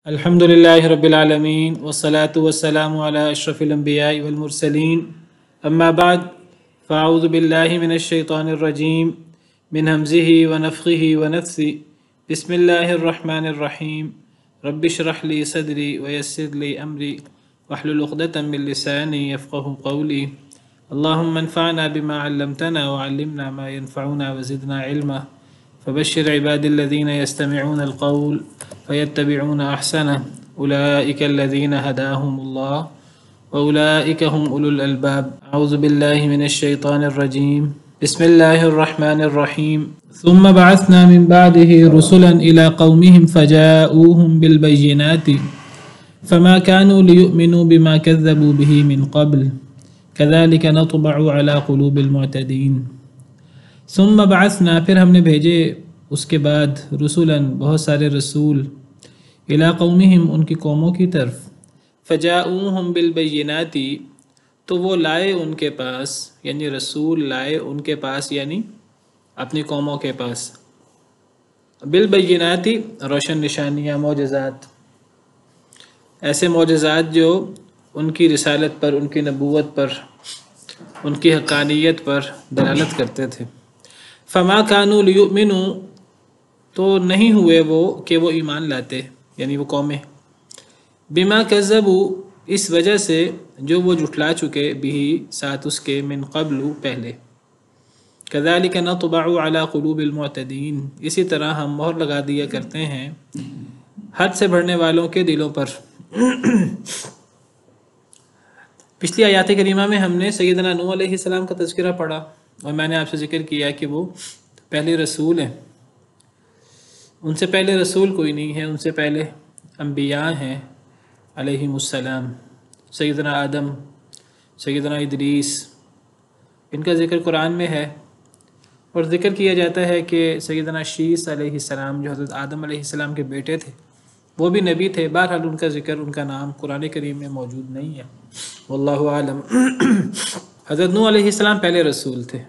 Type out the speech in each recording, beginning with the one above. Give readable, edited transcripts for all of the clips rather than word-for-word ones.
الحمد لله رب العالمين والصلاة والسلام على أشرف الأنبياء والمرسلين أما بعد فأعوذ بالله من الشيطان الرجيم من همزه ونفخه ونفثه بسم الله الرحمن الرحيم رب اشرح لي صدري ويسر لي أمري واحلل عقدة من لساني يفقه قولي اللهم انفعنا بما علمتنا وعلمنا ما ينفعنا وزدنا علما فبشر عباد الذين يستمعون القول فيتبعون أحسنه أولئك الذين هداهم الله وأولئك هم أولو الألباب أعوذ بالله من الشيطان الرجيم بسم الله الرحمن الرحيم ثم بعثنا من بعده رسلا إلى قومهم فجاءوهم بالبينات فما كانوا ليؤمنوا بما كذبوا به من قبل كذلك نطبع على قلوب المعتدين ثم بعثنا پھر ہم نے بھیجے اس کے بعد رسولاً بہت سارے رسول الی قومہم ان کی قوموں کی طرف فجاؤہم بالبینات تو وہ لائے ان کے پاس یعنی رسول لائے ان کے پاس یعنی اپنی قوموں کے پاس بالبینات روشن نشانیاں معجزات ایسے معجزات جو ان کی رسالت پر ان کی نبوت پر ان کی حقانیت پر دلالت کرتے تھے فما کانوا لیؤمنوا تو نہیں ہوئے وہ کہ وہ ایمان لاتے یعنی وہ قومیں بما کذبوا اس وجہ سے جو وہ جھٹلا چکے بھی ساتھ اس کے من قبل پہلے کذالک نطبع علی قلوب المعتدین اسی طرح ہم مہر لگا دیا کرتے ہیں حد سے بڑھنے والوں کے دلوں پر پچھلی آیات کریمہ میں ہم نے سیدنا نوح علیہ السلام کا تذکرہ پڑھا اور میں نے آپ سے ذکر کیا کہ وہ پہلے رسول ہیں ان سے پہلے رسول کوئی نہیں ہے ان سے پہلے انبیاء ہیں علیہم السلام سیدنا آدم سیدنا ادریس ان کا ذکر قرآن میں ہے اور ذکر کیا جاتا ہے کہ سیدنا شیس علیہ السلام جو حضرت آدم علیہ السلام کے بیٹے تھے وہ بھی نبی تھے بہرحال ان کا ذکر ان کا نام قرآن کریم میں موجود نہیں ہے واللہ عالم حضرت نوح علیہ السلام پہلے رسول تھے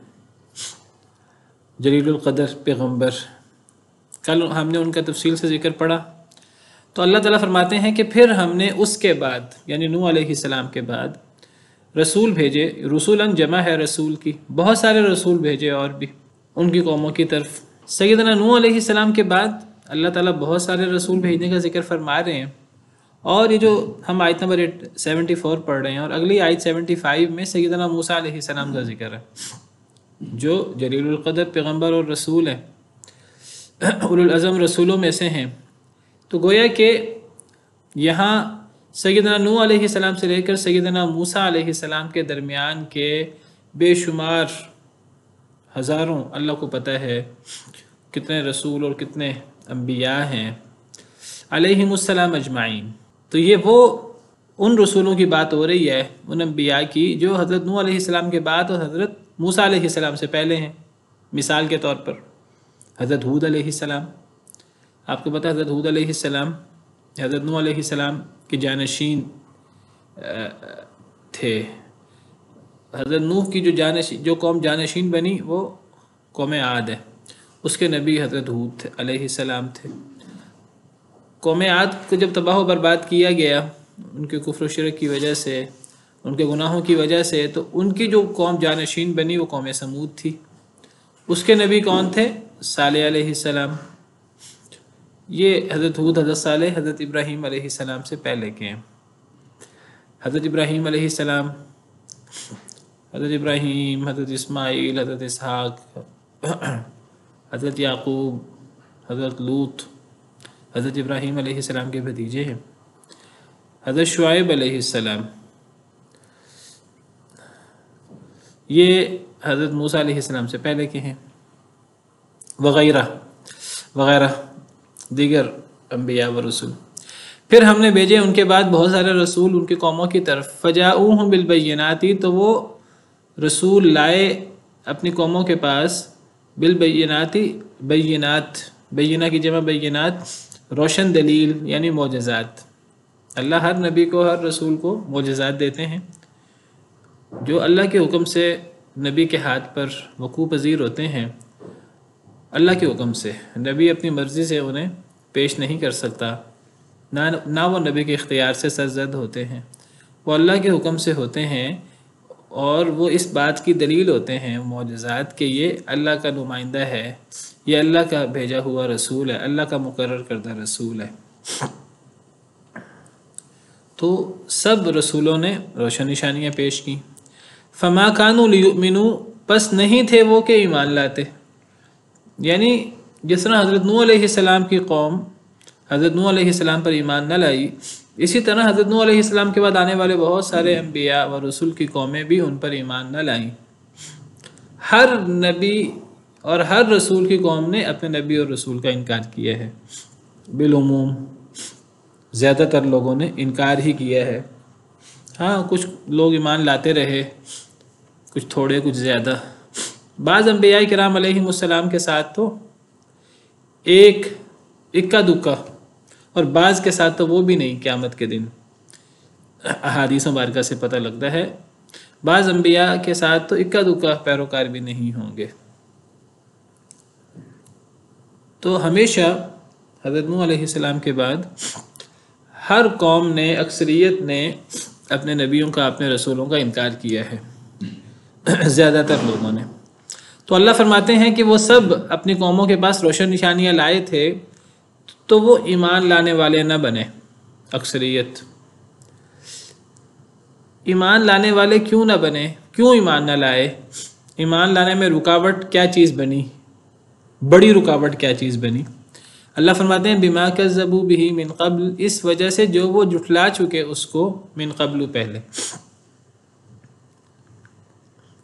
جلیل القدر پیغمبر کل ہم نے ان کا تفصیل سے ذکر پڑھا تو اللہ تعالیٰ فرماتے ہیں کہ پھر ہم نے اس کے بعد یعنی نوح علیہ السلام کے بعد رسول بھیجے رسولاً جمع ہے رسول کی بہت سارے رسول بھیجے اور بھی ان کی قوموں کی طرف سیدنا نوح علیہ السلام کے بعد اللہ تعالیٰ بہت سارے رسول بھیجنے کا ذکر فرما رہے ہیں اور یہ جو ہم آیت نمبر 74 پڑھ رہے ہیں اور اگلی آیت 75 میں سیدنا موسیٰ علیہ السلام کا ذکر ہے جو جلیل القدر پیغمبر اور رسول ہیں اولو العزم رسولوں میں سے ہیں تو گویا کہ یہاں سیدنا نوح علیہ السلام سے لے کر سیدنا موسیٰ علیہ السلام کے درمیان کے بے شمار ہزاروں اللہ کو پتہ ہے کتنے رسول اور کتنے انبیاء ہیں علیہم السلام اجمعین تو یہ وہ ان رسولوں کی بات ہو رہی ہے ان انبیاء کی جو حضرت نوح علیہ السلام کے بعد اور حضرت موسیٰ علیہ السلام سے پہلے ہیں مثال کے طور پر حضرت ہود علیہ السلام آپ کو پتہ ہے حضرت ہود علیہ السلام حضرت نوح علیہ السلام کے جانشین تھے حضرت نوح کی جو قوم جانشین بنی وہ قوم عاد ہے اس کے نبی حضرت ہود علیہ السلام تھے قوم عاد کو جب تباہ و برباد کیا گیا ان کے کفر و شرک کی وجہ سے ان کے گناہوں کی وجہ سے تو ان کی جو قوم جانشین بنی وہ قوم سمود تھی اس کے نبی کون تھے صالح علیہ السلام یہ حضرت ہود حضرت صالح حضرت ابراہیم علیہ السلام سے پہلے کے ہیں حضرت ابراہیم علیہ السلام حضرت ابراہیم حضرت اسماعیل حضرت اسحاق حضرت یعقوب حضرت لوط حضرت ابراہیم علیہ السلام کے بھتیجے ہیں حضرت شعیب علیہ السلام یہ حضرت موسیٰ علیہ السلام سے پہلے کے ہیں وغیرہ وغیرہ دیگر انبیاء و رسول پھر ہم نے بھیجے ان کے بعد بہت سارے رسول ان کی قوموں کی طرف فجاؤہم بالبینات تو وہ رسول لائے اپنی قوموں کے پاس بالبینات بینہ کی جمع بینات روشن دلیل یعنی معجزات اللہ ہر نبی کو ہر رسول کو معجزات دیتے ہیں جو اللہ کے حکم سے نبی کے ہاتھ پر وقوع پذیر ہوتے ہیں اللہ کے حکم سے، نبی اپنی مرضی سے انہیں پیش نہیں کر سکتا، نہ وہ نبی کے اختیار سے سرزد ہوتے ہیں، وہ اللہ کے حکم سے ہوتے ہیں، اور وہ اس بات کی دلیل ہوتے ہیں معجزات کہ یہ اللہ کا نمائندہ ہے، یہ اللہ کا بھیجا ہوا رسول ہے، اللہ کا مقرر کردہ رسول ہے۔ تو سب رسولوں نے روشن نشانیاں پیش کی۔ فما کانوا لیؤمنوا، پس نہیں تھے وہ کہ ایمان لاتے، یعنی جس طرح حضرت نوح علیہ السلام کی قوم حضرت نوح علیہ السلام پر ایمان نہ لائی، اسی طرح حضرت نوح علیہ السلام کے بعد آنے والے بہت سارے انبیاء و رسول کی قومیں بھی ان پر ایمان نہ لائیں۔ ہر نبی اور ہر رسول کی قوم نے اپنے نبی اور رسول کا انکار کیا ہے، بالعموم زیادہ تر لوگوں نے انکار ہی کیا ہے۔ ہاں کچھ لوگ ایمان لاتے رہے، کچھ تھوڑے کچھ زیادہ۔ بعض انبیاء کرام علیہم السلام کے ساتھ تو ایک اکا دکا، اور بعض کے ساتھ تو وہ بھی نہیں، قیامت کے دن احادیث مبارکہ سے پتہ لگتا ہے بعض انبیاء کے ساتھ تو اکا دکا پیروکار بھی نہیں ہوں گے۔ تو ہمیشہ حضرت نوح علیہ السلام کے بعد ہر قوم نے، اکثریت نے اپنے نبیوں کا، اپنے رسولوں کا انکار کیا ہے، زیادہ تر لوگوں نے۔ تو اللہ فرماتے ہیں کہ وہ سب اپنی قوموں کے پاس روشن نشانیاں لائے تھے، تو وہ ایمان لانے والے نہ بنے۔ اکثریت ایمان لانے والے کیوں نہ بنے؟ کیوں ایمان نہ لائے؟ ایمان لانے میں رکاوٹ کیا چیز بنی؟ بڑی رکاوٹ کیا چیز بنی؟ اللہ فرماتے ہیں بما کذبوا بہ من قبل، اس وجہ سے جو وہ جھٹلا چکے اس کو، من قبل پہلے۔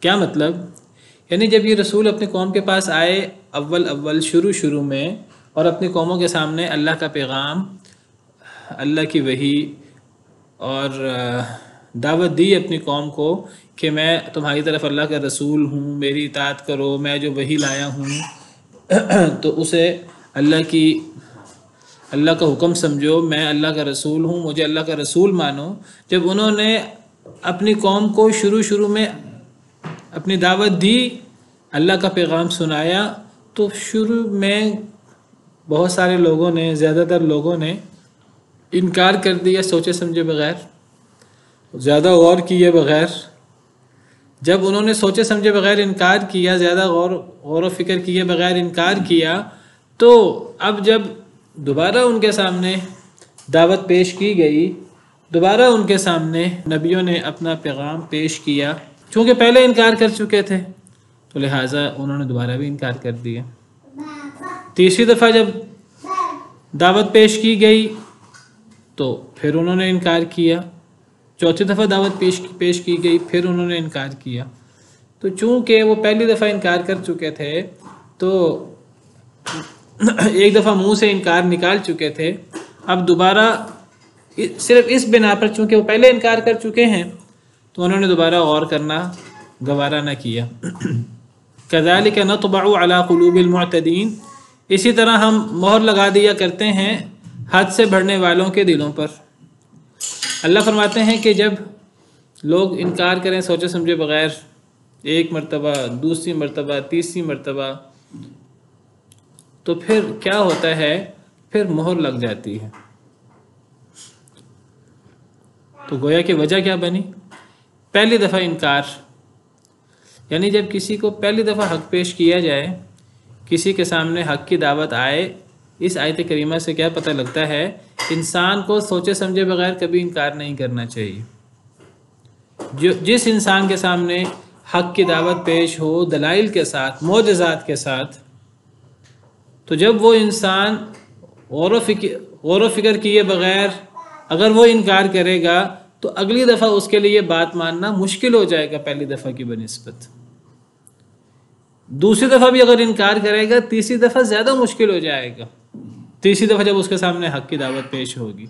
کیا مطلب؟ یعنی جب یہ رسول اپنی قوم کے پاس آئے اول شروع میں، اور اپنی قوموں کے سامنے اللہ کا پیغام، اللہ کی وحی اور دعوت دی اپنی قوم کو کہ میں تمہاری طرف اللہ کا رسول ہوں، میری اطاعت کرو، میں جو وحی لایا ہوں تو اسے اللہ کا حکم سمجھو، میں اللہ کا رسول ہوں، مجھے اللہ کا رسول مانو۔ جب انہوں نے اپنی قوم کو شروع میں اپنی دعوت دی، اللہ کا پیغام سنایا، تو شروع میں بہت سارے لوگوں نے، زیادہ تر لوگوں نے انکار کر دیا، سوچے سمجھے بغیر، زیادہ غور کیے بغیر۔ جب انہوں نے سوچے سمجھے بغیر انکار کیا، زیادہ غور و فکر کیے بغیر انکار کیا، تو اب جب دوبارہ ان کے سامنے دعوت پیش کی گئی، دوبارہ ان کے سامنے نبیوں نے اپنا پیغام پیش کیا، چونکہ پہلے انکار کر چکے تھے تو لہٰذا انہوں نے دوبارہ بھی انکار کر دیا۔ تیسری دفعہ جب دعوت پیش کی گئی تو پھر انہوں نے انکار کیا، چوتھی دفعہ دعوت پیش کی گئی، پھر انہوں نے انکار کیا۔ تو چونکہ وہ پہلی دفعہ انکار کر چکے تھے، تو ایک دفعہ منہ سے انکار نکال چکے تھے، اب دوبارہ صرف اس بنا پر چونکہ وہ پہلے انکار کر چکے ہیں تو انہوں نے دوبارہ غور کرنا گوارا نہ کیا۔ کذالک نطبع علی قلوب المعتدین، اسی طرح ہم مہر لگا دیا کرتے ہیں حد سے بڑھنے والوں کے دلوں پر۔ اللہ فرماتے ہیں کہ جب لوگ انکار کریں سوچے سمجھے بغیر، ایک مرتبہ، دوسری مرتبہ، تیسری مرتبہ، تو پھر کیا ہوتا ہے؟ پھر مہر لگ جاتی ہے۔ تو گویا کہ وجہ کیا بنی؟ پہلی دفعہ انکار، یعنی جب کسی کو پہلی دفعہ حق پیش کیا جائے، کسی کے سامنے حق کی دعوت آئے، اس آیت کریمہ سے کیا پتہ لگتا ہے؟ انسان کو سوچے سمجھے بغیر کبھی انکار نہیں کرنا چاہیے۔ جس انسان کے سامنے حق کی دعوت پیش ہو دلائل کے ساتھ، معجزات کے ساتھ، تو جب وہ انسان غور و فکر کیے بغیر اگر وہ انکار کرے گا تو اگلی دفعہ اس کے لیے بات ماننا مشکل ہو جائے گا پہلی دفعہ کی بنسبت۔ دوسری دفعہ بھی اگر انکار کرے گا، تیسری دفعہ زیادہ مشکل ہو جائے گا۔ تیسری دفعہ جب اس کے سامنے حق کی دعوت پیش ہوگی،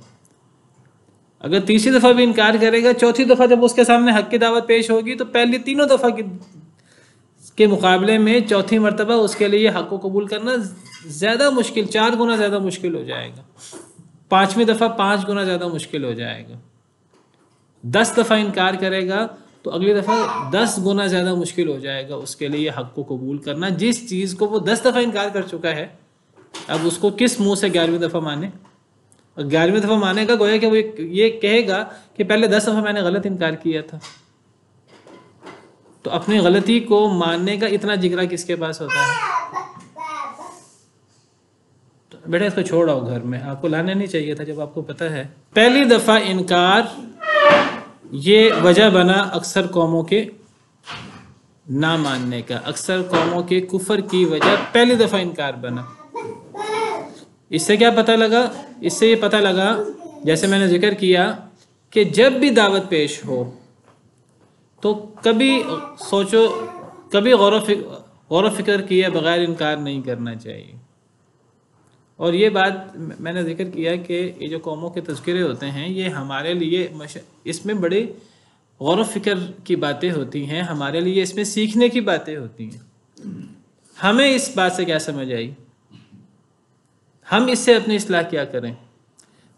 اگر تیسری دفعہ بھی انکار کرے گا، چوتھی دفعہ جب اس کے سامنے حق کی دعوت پیش ہوگی تو پہلی تینوں دفعہ کے مقابلے میں چوتھی مرتبہ اس کے لیے حق کو قبول کرنا زیادہ مشکل، 4 گنا زیادہ مشکل ہو جائے گا۔ 5ویں دفعہ 5 گنا زیادہ مشکل ہو جائے گا۔ 10 دفعہ انکار کرے گا تو اگلی دفعہ 10 گنا زیادہ مشکل ہو جائے گا اس کے لیے حق کو قبول کرنا۔ جس چیز کو وہ 10 دفعہ انکار کر چکا ہے، اب اس کو کس منہ سے 11ویں دفعہ مانے؟ 11ویں دفعہ مانے گا گویا کہ وہ یہ کہے گا کہ پہلے 10 دفعہ میں نے غلط انکار کیا تھا. تو اپنی غلطی کو ماننے کا اتنا جگرا کس کے پاس ہوتا ہے؟ تو بیٹا اس کو چھوڑ آؤ گھر میں، آپ کو لانا نہیں چاہیے تھا جب آپ کو پتہ ہے. پہلی دفعہ انکار یہ وجہ بنا اکثر قوموں کے نہ ماننے کا، اکثر قوموں کے کفر کی وجہ پہلی دفعہ انکار بنا. اس سے کیا پتہ لگا؟ اس سے یہ پتہ لگا جیسے میں نے ذکر کیا کہ جب بھی دعوت پیش ہو تو کبھی سوچو، کبھی غور و فکر کیے بغیر انکار نہیں کرنا چاہیے. اور یہ بات میں نے ذکر کیا کہ یہ جو قوموں کے تذکرے ہوتے ہیں یہ ہمارے لیے اس میں بڑی غور و فکر کی باتیں ہوتی ہیں، ہمارے لیے اس میں سیکھنے کی باتیں ہوتی ہیں. ہمیں اس بات سے کیا سمجھ آئی؟ ہم اس سے اپنی اصلاح کیا کریں؟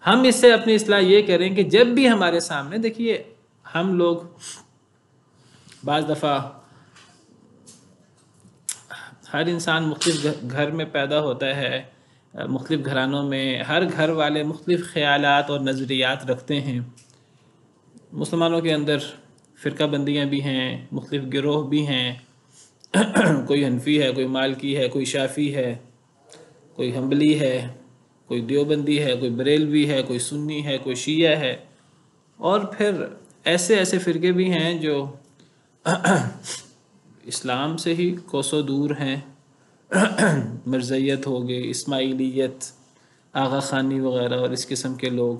ہم اس سے اپنی اصلاح یہ کریں کہ جب بھی ہمارے سامنے، دیکھیے ہم لوگ بعض دفعہ، ہر انسان مختلف گھر میں پیدا ہوتا ہے، مختلف گھرانوں میں، ہر گھر والے مختلف خیالات اور نظریات رکھتے ہیں. مسلمانوں کے اندر فرقہ بندیاں بھی ہیں، مختلف گروہ بھی ہیں، کوئی حنفی ہے، کوئی مالکی ہے، کوئی شافعی ہے، کوئی حنبلی ہے، کوئی دیوبندی ہے، کوئی بریلوی ہے، کوئی سنی ہے، کوئی شیعہ ہے، اور پھر ایسے فرقے بھی ہیں جو اسلام سے ہی کوسوں دور ہیں. مرزیت ہو گئی، اسماعیلیت، آغا خانی وغیرہ اور اس قسم کے لوگ.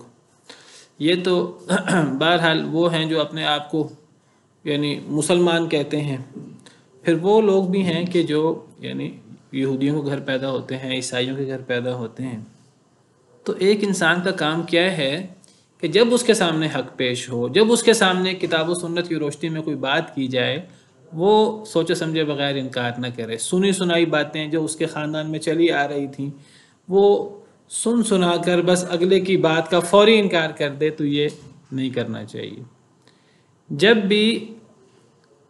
یہ تو بہرحال وہ ہیں جو اپنے آپ کو یعنی مسلمان کہتے ہیں. پھر وہ لوگ بھی ہیں کہ جو یعنی یہودیوں کے گھر پیدا ہوتے ہیں، عیسائیوں کے گھر پیدا ہوتے ہیں. تو ایک انسان کا کام کیا ہے کہ جب اس کے سامنے حق پیش ہو، جب اس کے سامنے کتاب و سنت کی روشنی میں کوئی بات کی جائے، وہ سوچے سمجھے بغیر انکار نہ کرے. سنی سنائی باتیں جو اس کے خاندان میں چلی آ رہی تھیں وہ سنا کر بس اگلے کی بات کا فوری انکار کر دے، تو یہ نہیں کرنا چاہیے. جب بھی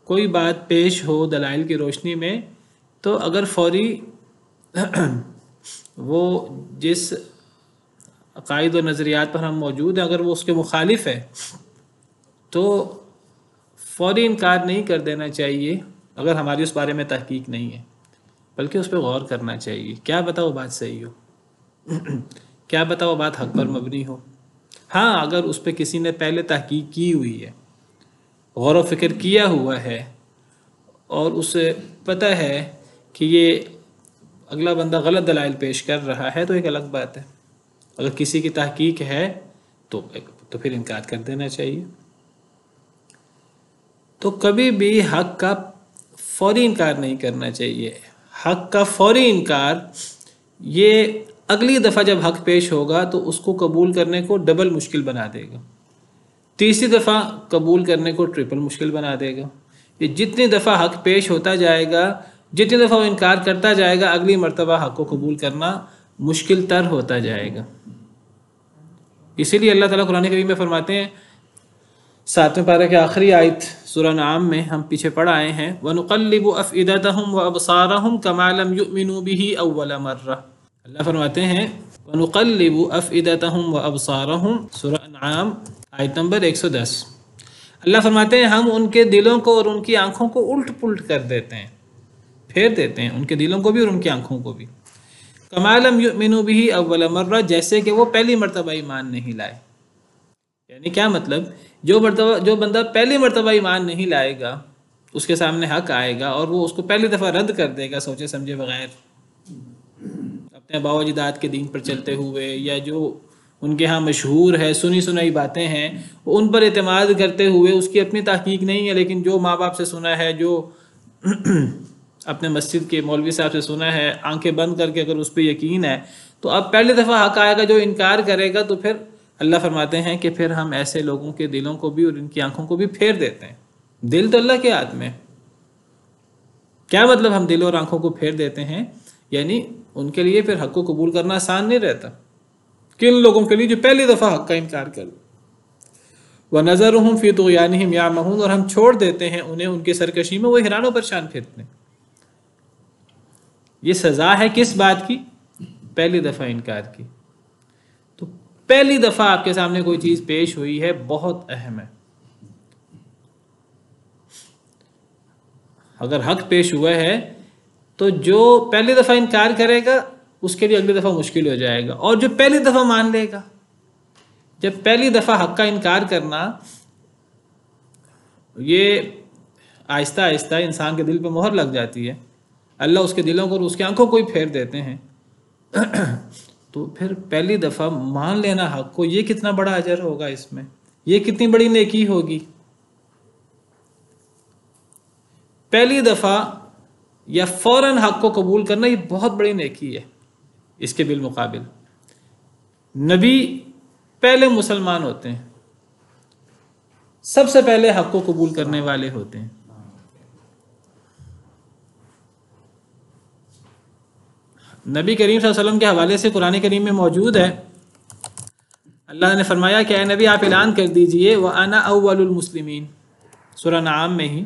کوئی بات پیش ہو دلائل کی روشنی میں تو اگر فوری وہ جس عقائد و نظریات پر ہم موجود ہیں اگر وہ اس کے مخالف ہے تو فوری انکار نہیں کر دینا چاہیے اگر ہماری اس بارے میں تحقیق نہیں ہے، بلکہ اس پہ غور کرنا چاہیے. کیا پتہ وہ بات صحیح ہو، کیا پتہ وہ بات حق پر مبنی ہو. ہاں اگر اس پہ کسی نے پہلے تحقیق کی ہوئی ہے، غور و فکر کیا ہوا ہے اور اسے پتہ ہے کہ یہ اگلا بندہ غلط دلائل پیش کر رہا ہے تو ایک الگ بات ہے. اگر کسی کی تحقیق ہے تو پھر انکار کر دینا چاہیے. تو کبھی بھی حق کا فوری انکار نہیں کرنا چاہیے. حق کا فوری انکار یہ اگلی دفعہ جب حق پیش ہوگا تو اس کو قبول کرنے کو ڈبل مشکل بنا دے گا، تیسری دفعہ قبول کرنے کو ٹرپل مشکل بنا دے گا. یہ جتنی دفعہ حق پیش ہوتا جائے گا، جتنی دفعہ وہ انکار کرتا جائے گا، اگلی مرتبہ حق کو قبول کرنا مشکل تر ہوتا جائے گا. اسی لیے اللہ تعالیٰ قرآن کریم میں فرماتے ہیں، 7ویں پارہ کے آخری آیت سورہ انعام میں ہم پیچھے پڑھ آئے ہیں، وَنُقَلِّبُ أَفْئِدَتَهُمْ وَأَبْصَارَهُمْ كَمَا لَمْ يُؤْمِنُوا بِهِ أَوَّلَ مَرَّةٍ. اللہ فرماتے ہیں وَنُقَلِّبُ أَفْئِدَتَهُمْ وَأَبْصَارَهُمْ، سورہ انعام آیت نمبر 110. اللہ فرماتے ہیں ہم ان کے دلوں کو اور ان کی آنکھوں کو الٹ پلٹ کر دیتے ہیں، پھیر دیتے ہیں، ان کے دلوں کو بھی اور ان کی آنکھوں کو بھی. کما لم یؤمنوا به اول مرہ، جیسے کہ وہ پہلی مرتبہ ایمان نہیں لائے. یعنی کیا مطلب؟ جو بندہ پہلی مرتبہ ایمان نہیں لائے گا، اس کے سامنے حق آئے گا اور وہ اس کو پہلی دفعہ رد کر دے گا سوچے سمجھے بغیر، اپنے آباء و اجداد کے دین پر چلتے ہوئے، یا جو ان کے ہاں مشہور ہے سنی سنائی باتیں ہیں وہ ان پر اعتماد کرتے ہوئے، اس کی اپنی تحقیق نہیں ہے لیکن جو ماں باپ سے سنا ہے، جو اپنے مسجد کے مولوی صاحب سے سنا ہے، آنکھیں بند کر کے اگر اس پہ یقین ہے تو اب پہلی دفعہ حق آئے گا، جو انکار کرے گا تو پھر اللہ فرماتے ہیں کہ پھر ہم ایسے لوگوں کے دلوں کو بھی اور ان کی آنکھوں کو بھی پھیر دیتے ہیں. دل تو اللہ کے ہاتھ میں. کیا مطلب ہم دل اور آنکھوں کو پھیر دیتے ہیں؟ یعنی ان کے لیے پھر حق کو قبول کرنا آسان نہیں رہتا. کن لوگوں کے لیے؟ جو پہلی دفعہ حق کا انکار کر. وَنَذَرُهُمْ فِي طُغْيَانِهِمْ يَعْمَهُونَ، اور ہم چھوڑ دیتے ہیں انہیں ان کی سرکشی میں وہ حیران و پریشان پھرتے ہیں. یہ سزا ہے کس بات کی؟ پہلی دفعہ انکار کی. تو پہلی دفعہ آپ کے سامنے کوئی چیز پیش ہوئی ہے بہت اہم ہے. اگر حق پیش ہوا ہے تو جو پہلی دفعہ انکار کرے گا اس کے لیے اگلی دفعہ مشکل ہو جائے گا، اور جو پہلی دفعہ مان لے گا. جب پہلی دفعہ حق کا انکار کرنا، یہ آہستہ آہستہ انسان کے دل پہ مہر لگ جاتی ہے، اللہ اس کے دلوں کو اور اس کی آنکھوں کو ہی پھیر دیتے ہیں. تو پھر پہلی دفعہ مان لینا حق کو، یہ کتنا بڑا اجر ہوگا، اس میں یہ کتنی بڑی نیکی ہوگی. پہلی دفعہ یا فوراً حق کو قبول کرنا یہ بہت بڑی نیکی ہے. اس کے بالمقابل نبی پہلے مسلمان ہوتے ہیں، سب سے پہلے حق کو قبول کرنے والے ہوتے ہیں. نبی کریم صلی اللہ علیہ وسلم کے حوالے سے قرآن کریم میں موجود ہے، اللہ نے فرمایا کہ اے نبی آپ اعلان کر دیجئے وَأَنَا أَوَّلُ الْمُسْلِمِينَ، سورہ نعام میں ہی،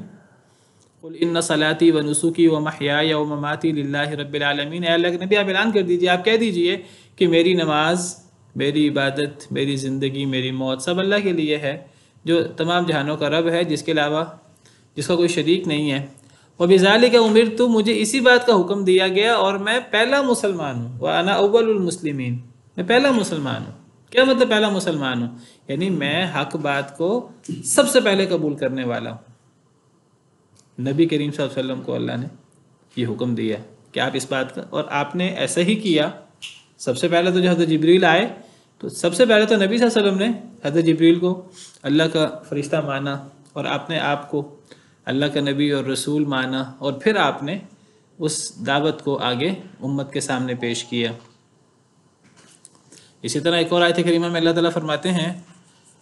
قُلْ إِنَّ صَلَاتِي وَنُسُكِي وَمَحْيَايَ وَمَمَاتِي لِلَّهِ رَبِّ الْعَالَمِينَ. اے اللہ کے نبی آپ اعلان کر دیجئے، آپ کہہ دیجئے کہ میری نماز، میری عبادت، میری زندگی، میری موت سب اللہ کے لیے ہے، جو تمام جہانوں کا رب ہے، جس کے علاوہ جس کا کوئی شریک نہیں ہے. وَبِذَلِكَ أُمِرْتُ، مجھے اسی بات کا حکم دیا گیا اور میں پہلا مسلمان ہوں. وَأَنَا أَوَّلُ الْمُسْلِمِينَ، میں پہلا مسلمان ہوں. کیا مطلب پہلا مسلمان ہوں؟ یعنی میں حق بات کو سب سے پہلے قبول کرنے والا ہوں. نبی کریم صلی اللہ علیہ وسلم کو اللہ نے یہ حکم دیا کہ آپ اس بات کا، اور آپ نے ایسا ہی کیا. سب سے پہلے تو جو حضرت جبریل آئے تو سب سے پہلے تو نبی صلی اللہ علیہ وسلم نے حضرت جبریل کو اللہ کا فرشتہ مانا، اور آپ نے آپ کو اللہ کا نبی اور رسول مانا، اور پھر آپ نے اس دعوت کو آگے امت کے سامنے پیش کیا. اسی طرح ایک اور آیت کریمہ میں اللہ تعالیٰ فرماتے ہیں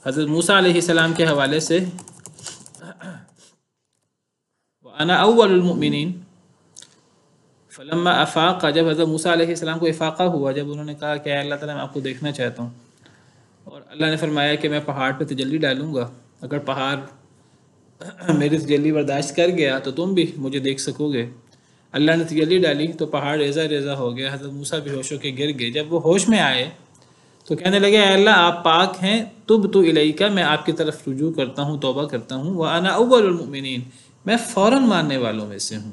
حضرت موسیٰ علیہ السلام کے حوالے سے، وَأَنَا أَوَّلُ الْمُؤْمِنِينَ فَلَمَّا أَفَاقَ، جب حضرت موسیٰ علیہ السلام کو افاقہ ہوا، جب انہوں نے کہا کہ اے اللہ تعالیٰ میں آپ کو دیکھنا چاہتا ہوں، اور اللہ نے فرمایا کہ میں پہاڑ پہ تجلی ڈالوں گا، اگر پہاڑ میری تجلی برداشت کر گیا تو تم بھی مجھے دیکھ سکو گے. اللہ نے تجلی ڈالی تو پہاڑ ریزہ ریزہ ہو گیا، حضرت موسیٰ بھی ہوش ہو کے گر گئے. جب وہ ہوش میں آئے تو کہنے لگے اے اللہ آپ پاک ہیں، تبت الیک، میں آپ کی طرف رجوع کرتا ہوں، توبہ کرتا ہوں. وَأَنَا أَوَّلُ الْمُؤْمِنِينَ، میں فوراً ماننے والوں میں سے ہوں.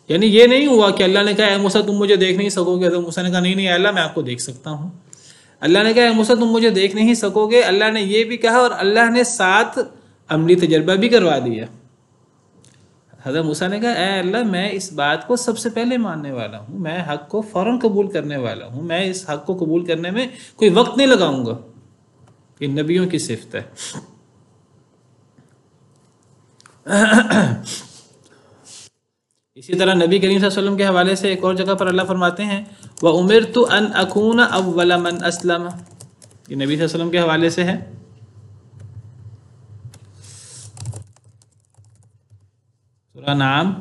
یعنی یہ نہیں ہوا کہ اللہ نے کہا اے موسیٰ تم مجھے دیکھ نہیں سکو گے، حضرت موسیٰ نے کہا نہیں نہیں اے اللہ میں آپ کو دیکھ سکتا ہوں. اللہ نے کہا اے موسیٰ تم مجھے دیکھ نہیں سکو گے، اللہ نے یہ بھی کہا اور اللہ نے ساتھ عملی تجربہ بھی کروا دیا. حضرت موسیٰ نے کہا اے اللہ میں اس بات کو سب سے پہلے ماننے والا ہوں، میں حق کو فوراً قبول کرنے والا ہوں، میں اس حق کو قبول کرنے میں کوئی وقت نہیں لگاؤں گا. یہ نبیوں کی صفت ہے. اسی طرح نبی کریم صلی اللہ علیہ وسلم کے حوالے سے ایک اور جگہ پر اللہ فرماتے ہیں وَأُمِرْتُ أَنْ أَكُونَ أَوَّلَ مَنْ أَسْلَمَ، یہ نبی صلی اللہ علیہ وسلم کے حوالے سے ہے. سورہ نعام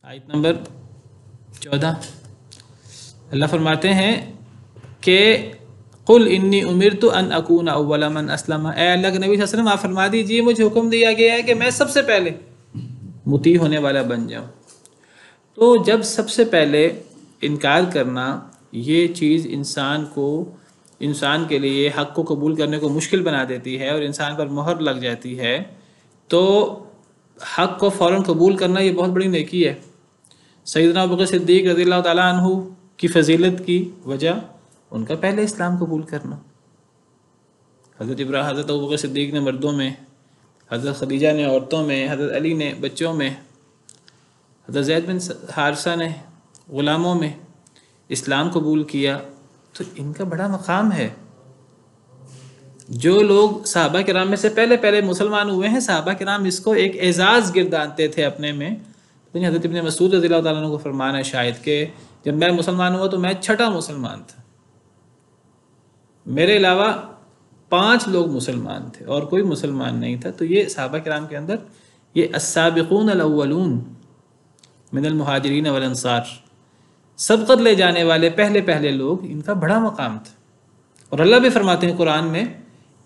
آیت نمبر 14، اللہ فرماتے ہیں کہ قُلْ إِنِّي أُمِرْتُ أَنْ أَكُونَ أَوَّلَ مَنْ أَسْلَمَ، اے اللہ کے نبی صلی اللہ علیہ وسلم آپ فرما دیجئے مجھے حکم دیا گیا ہے کہ میں سب سے پہلے مطیع ہونے والا بن جاؤں. تو جب سب سے پہلے انکار کرنا یہ چیز انسان کے لیے حق کو قبول کرنے کو مشکل بنا دیتی ہے اور انسان پر مہر لگ جاتی ہے، تو حق کو فوراً قبول کرنا یہ بہت بڑی نیکی ہے. سیدنا ابوبکر صدیق رضی اللہ تعالیٰ عنہ کی فضیلت کی وجہ ان کا پہلے اسلام قبول کرنا. حضرت ابوبکر صدیق نے مردوں میں، حضرت خدیجہ نے عورتوں میں، حضرت علی نے بچوں میں، حضرت زید بن حارثہ نے غلاموں میں اسلام قبول کیا. تو ان کا بڑا مقام ہے. جو لوگ صحابہ کرام میں سے پہلے مسلمان ہوئے ہیں، صحابہ کرام اس کو ایک اعزاز گردانتے تھے اپنے میں. حضرت ابن مسعود رضی اللہ تعالیٰ عنہ کو فرمان ہے شاید کہ جب میں مسلمان ہوا تو میں چھٹا مسلمان تھا، میرے علاوہ 5 لوگ مسلمان تھے اور کوئی مسلمان نہیں تھا. تو یہ صحابہ کرام کے اندر یہ السابقون الاولون من المہاجرین والانصار، سبقت لے جانے والے پہلے لوگ، ان کا بڑا مقام تھا. اور اللہ بھی فرماتے ہیں قرآن میں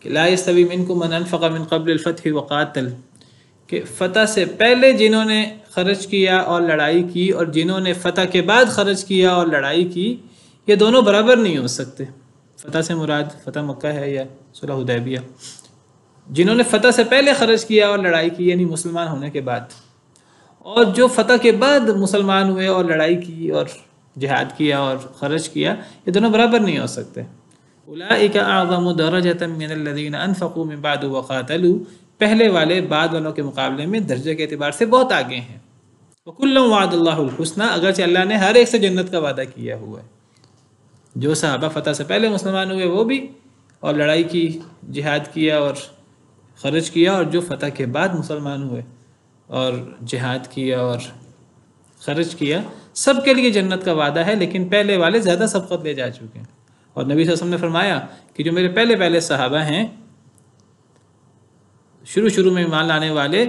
کہ لا یستوی منکم من انفق من قبل الفتح وقاتل، کہ فتح سے پہلے جنہوں نے خرچ کیا اور لڑائی کی اور جنہوں نے فتح کے بعد خرچ کیا اور لڑائی کی، یہ دونوں برابر نہیں ہو سکتے۔ فتح سے مراد فتح مکہ ہے یا صلح حدیبیہ؟ جنہوں نے فتح سے پہلے خرچ کیا اور لڑائی کی یعنی مسلمان ہونے کے بعد، اور جو فتح کے بعد مسلمان ہوئے اور لڑائی کی اور جہاد کیا اور خرچ کیا، یہ دونوں برابر نہیں ہو سکتے۔ اولئک اعظم درجۃ من الذین انفقوا من بعد وقاتلوا، پہلے والے بعد والوں کے مقابلے میں درجے کے اعتبار سے بہت آگے ہیں۔ وَكُلًّا وَعَدَ اللَّهُ الْحُسْنَى، اگرچہ اللہ نے ہر ایک سے جنت کا وعدہ کیا ہوا ہے۔ جو صحابہ فتح سے پہلے مسلمان ہوئے وہ بھی، اور لڑائی کی، جہاد کیا اور خرچ کیا، اور جو فتح کے بعد مسلمان ہوئے اور جہاد کیا اور خرچ کیا، سب کے لیے جنت کا وعدہ ہے، لیکن پہلے والے زیادہ سبقت لے جا چکے ہیں۔ اور نبی صلی اللہ علیہ وسلم نے فرمایا کہ جو میرے پہلے صحابہ ہیں، شروع میں ایمان لانے والے،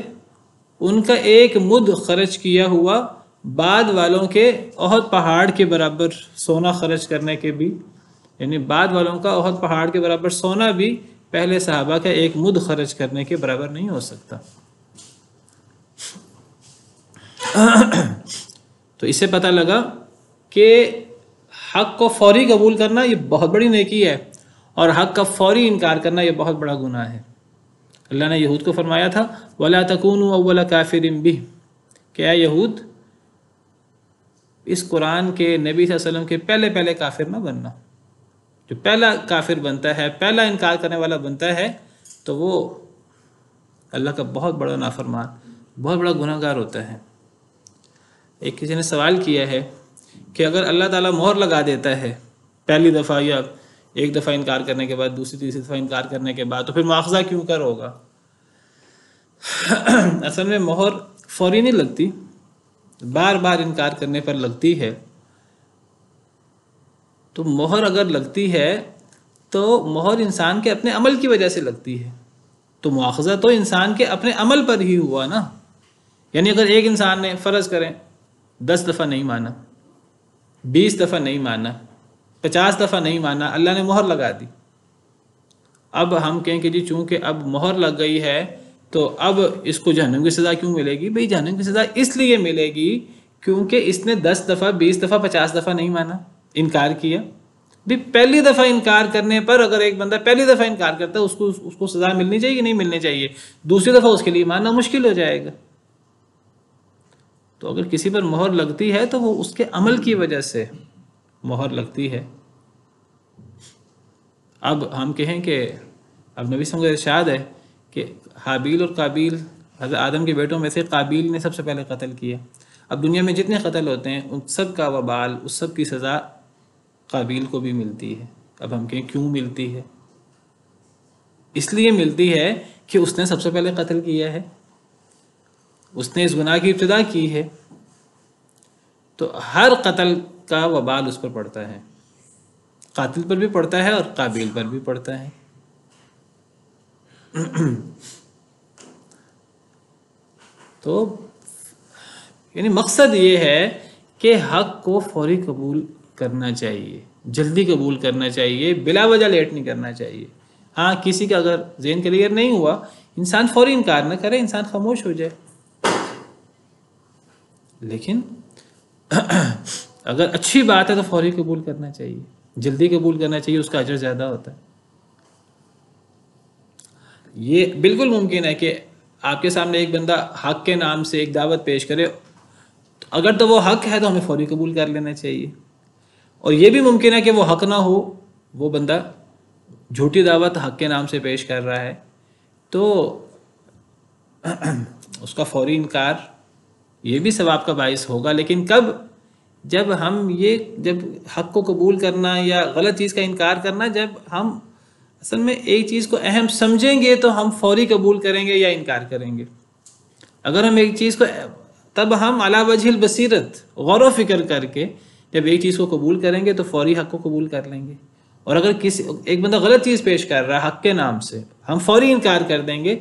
ان کا ایک مد خرچ کیا ہوا بعد والوں کے احد پہاڑ کے برابر سونا خرچ کرنے کے بھی، یعنی بعد والوں کا احد پہاڑ کے برابر سونا بھی پہلے صحابہ کا ایک مد خرچ کرنے کے برابر نہیں ہو سکتا۔ تو اس سے پتہ لگا کہ حق کو فوری قبول کرنا یہ بہت بڑی نیکی ہے، اور حق کا فوری انکار کرنا یہ بہت بڑا گناہ ہے۔ اللہ نے یہود کو فرمایا تھا وَلَا تَكُونُوا أَوَّلَ كَافِرٍ بِهِ، کہ اے یہود اس قرآن کے نبی صلی اللہ علیہ وسلم کے پہلے کافر نہ بننا۔ جو پہلا کافر بنتا ہے، پہلا انکار کرنے والا بنتا ہے، تو وہ اللہ کا بہت بڑا نافرمان، بہت بڑا گناہ گار ہوتا ہے۔ ایک کسی نے سوال کیا ہے کہ اگر اللہ تعالیٰ مہر لگا دیتا ہے پہلی دفعہ یا ایک دفعہ انکار کرنے کے بعد، دوسری تیسری دفعہ انکار کرنے کے بعد، تو پھر مواخذہ کیوں کر ہوگا؟ اصل میں مہر فوری نہیں لگتی، بار بار انکار کرنے پر لگتی ہے۔ تو مہر اگر لگتی ہے تو مہر انسان کے اپنے عمل کی وجہ سے لگتی ہے، تو مواخذہ تو انسان کے اپنے عمل پر ہی ہوا نا۔ یعنی اگر ایک انسان نے فرض کریں 10 دفعہ نہیں مانا، 20 دفعہ نہیں مانا، 50 دفعہ نہیں مانا، اللہ نے مہر لگا دی، اب ہم کہیں کہ جی چونکہ اب مہر لگ گئی ہے تو اب اس کو جہنم کی سزا کیوں ملے گی؟ بھئی جہنم کی سزا اس لیے ملے گی کیونکہ اس نے 10 دفعہ 20 دفعہ 50 دفعہ نہیں مانا، انکار کیا۔ بھی پہلی دفعہ انکار کرنے پر اگر ایک بندہ پہلی دفعہ انکار کرتا ہے اس کو سزا ملنی چاہیے کہ نہیں ملنی چاہیے؟ دوسری دفعہ اس کے لیے ماننا مشکل ہو جائے گا۔ تو اگر کسی پر مہر لگتی ہے تو وہ اس کے عمل کی وجہ سے مہر لگتی ہے۔ اب ہم کہیں کہ اب نبی صلی اللہ علیہ وسلم کا ارشاد ہے کہ حابیل اور قابیل، حضرت آدم کے بیٹوں میں سے قابیل نے سب سے پہلے قتل کیا۔ اب دنیا میں جتنے قتل ہوتے ہیں ان سب کا وبال، اس سب کی سزا قابیل کو بھی ملتی ہے۔ اب ہم کہیں کیوں ملتی ہے؟ اس لیے ملتی ہے کہ اس نے سب سے پہلے قتل کیا ہے، اس نے اس گناہ کی ابتدا کی ہے، تو ہر قتل کا وبال اس پر پڑتا ہے، قاتل پر بھی پڑتا ہے اور قابیل پر بھی پڑتا ہے۔ تو یعنی مقصد یہ ہے کہ حق کو فوری قبول کرنا چاہیے، جلدی قبول کرنا چاہیے، بلا وجہ لیٹ نہیں کرنا چاہیے۔ ہاں کسی کا اگر ذہن کلیئر نہیں ہوا، انسان فوری انکار نہ کرے، انسان خاموش ہو جائے۔ لیکن اگر اچھی بات ہے تو فوری قبول کرنا چاہیے، جلدی قبول کرنا چاہیے، اس کا اجر زیادہ ہوتا ہے۔ یہ بالکل ممکن ہے کہ آپ کے سامنے ایک بندہ حق کے نام سے ایک دعوت پیش کرے، اگر تو وہ حق ہے تو ہمیں فوری قبول کر لینا چاہیے، اور یہ بھی ممکن ہے کہ وہ حق نہ ہو، وہ بندہ جھوٹی دعوت حق کے نام سے پیش کر رہا ہے، تو اس کا فوری انکار یہ بھی ثواب کا باعث ہوگا۔ لیکن کب؟ جب حق کو قبول کرنا یا غلط چیز کا انکار کرنا، جب ہم اصل میں ایک چیز کو اہم سمجھیں گے تو ہم فوری قبول کریں گے یا انکار کریں گے۔ اگر ہم ایک چیز کو، تب ہم علی وجہ البصیرت، غور و فکر کر کے جب ایک چیز کو قبول کریں گے تو فوری حق کو قبول کر لیں گے۔ اور اگر ایک بندہ غلط چیز پیش کر رہا ہے حق کے نام سے، ہم فوری انکار کر دیں گے،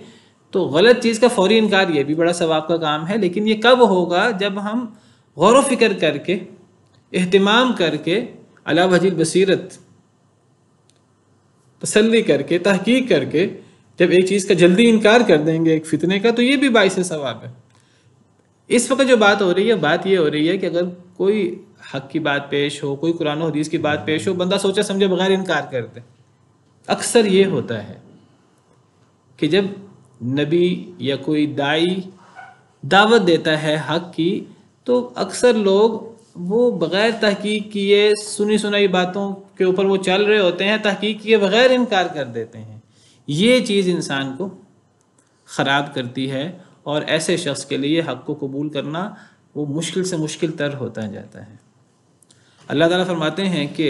تو غلط چیز کا فوری انکار یہ بھی بڑا ثواب کا کام ہے۔ لیکن یہ کب ہوگا؟ جب ہم غور و فکر کر کے، اہتمام کر کے، علی وجہ البصیرت، تسلی کر کے، تحقیق کر کے جب ایک چیز کا جلدی انکار کر دیں گے ایک فتنے کا تو یہ بھی باعث ثواب ہے۔ اس وقت جو بات ہو رہی ہے، بات یہ ہو رہی ہے کہ اگر کوئی حق کی بات پیش ہو، کوئی قرآن و حدیث کی بات پیش ہو، بندہ سوچا سمجھے بغیر انکار کر دے۔ اکثر یہ ہوتا ہے کہ جب نبی یا کوئی داعی دعوت دیتا ہے حق کی تو اکثر لوگ وہ بغیر تحقیق کیے سنی سنائی باتوں کے اوپر وہ چل رہے ہوتے ہیں، تحقیق کیے بغیر انکار کر دیتے ہیں۔ یہ چیز انسان کو خراب کرتی ہے، اور ایسے شخص کے لیے حق کو قبول کرنا وہ مشکل سے مشکل تر ہوتا جاتا ہے۔ اللہ تعالیٰ فرماتے ہیں کہ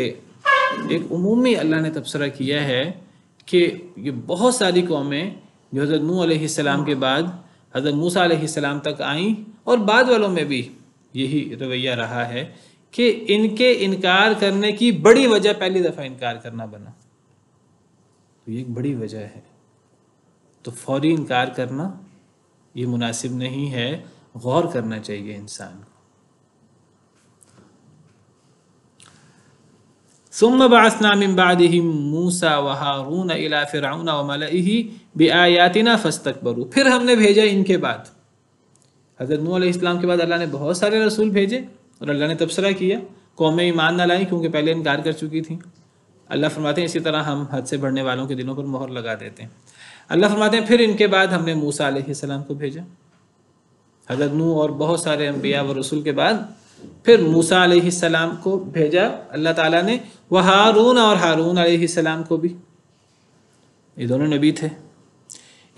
ایک عمومی اللہ نے تبصرہ کیا ہے کہ یہ بہت ساری قومیں جو حضرت نوح علیہ السلام کے بعد حضرت موسیٰ علیہ السلام تک آئیں، اور بعد والوں میں بھی یہی رویہ رہا ہے کہ ان کے انکار کرنے کی بڑی وجہ پہلی دفعہ انکار کرنا بنا، تو یہ ایک بڑی وجہ ہے۔ تو فوری انکار کرنا یہ مناسب نہیں ہے، غور کرنا چاہیے انسان کو۔ ثم بعثنا من بعدهم موسى وهارون الى فرعون وملئه بآياتنا فاستكبروا، پھر ہم نے بھیجا ان کے بعد حضرت نوح علیہ السلام کے بعد اللہ نے بہت سارے رسول بھیجے، اور اللہ نے تبصرہ کیا، قومیں ایمان نہ لائیں کیونکہ پہلے انکار کر چکی تھیں۔ اللہ فرماتے ہیں اسی طرح ہم حد سے بڑھنے والوں کے دلوں پر مہر لگا دیتے ہیں۔ اللہ فرماتے ہیں پھر ان کے بعد ہم نے موسیٰ علیہ السلام کو بھیجا، حضرت نوح اور بہت سارے انبیاء و رسول کے بعد پھر موسیٰ علیہ السلام کو بھیجا اللہ تعالیٰ نے، وہارون اور ہارون علیہ السلام کو بھی، یہ دونوں نبی تھے۔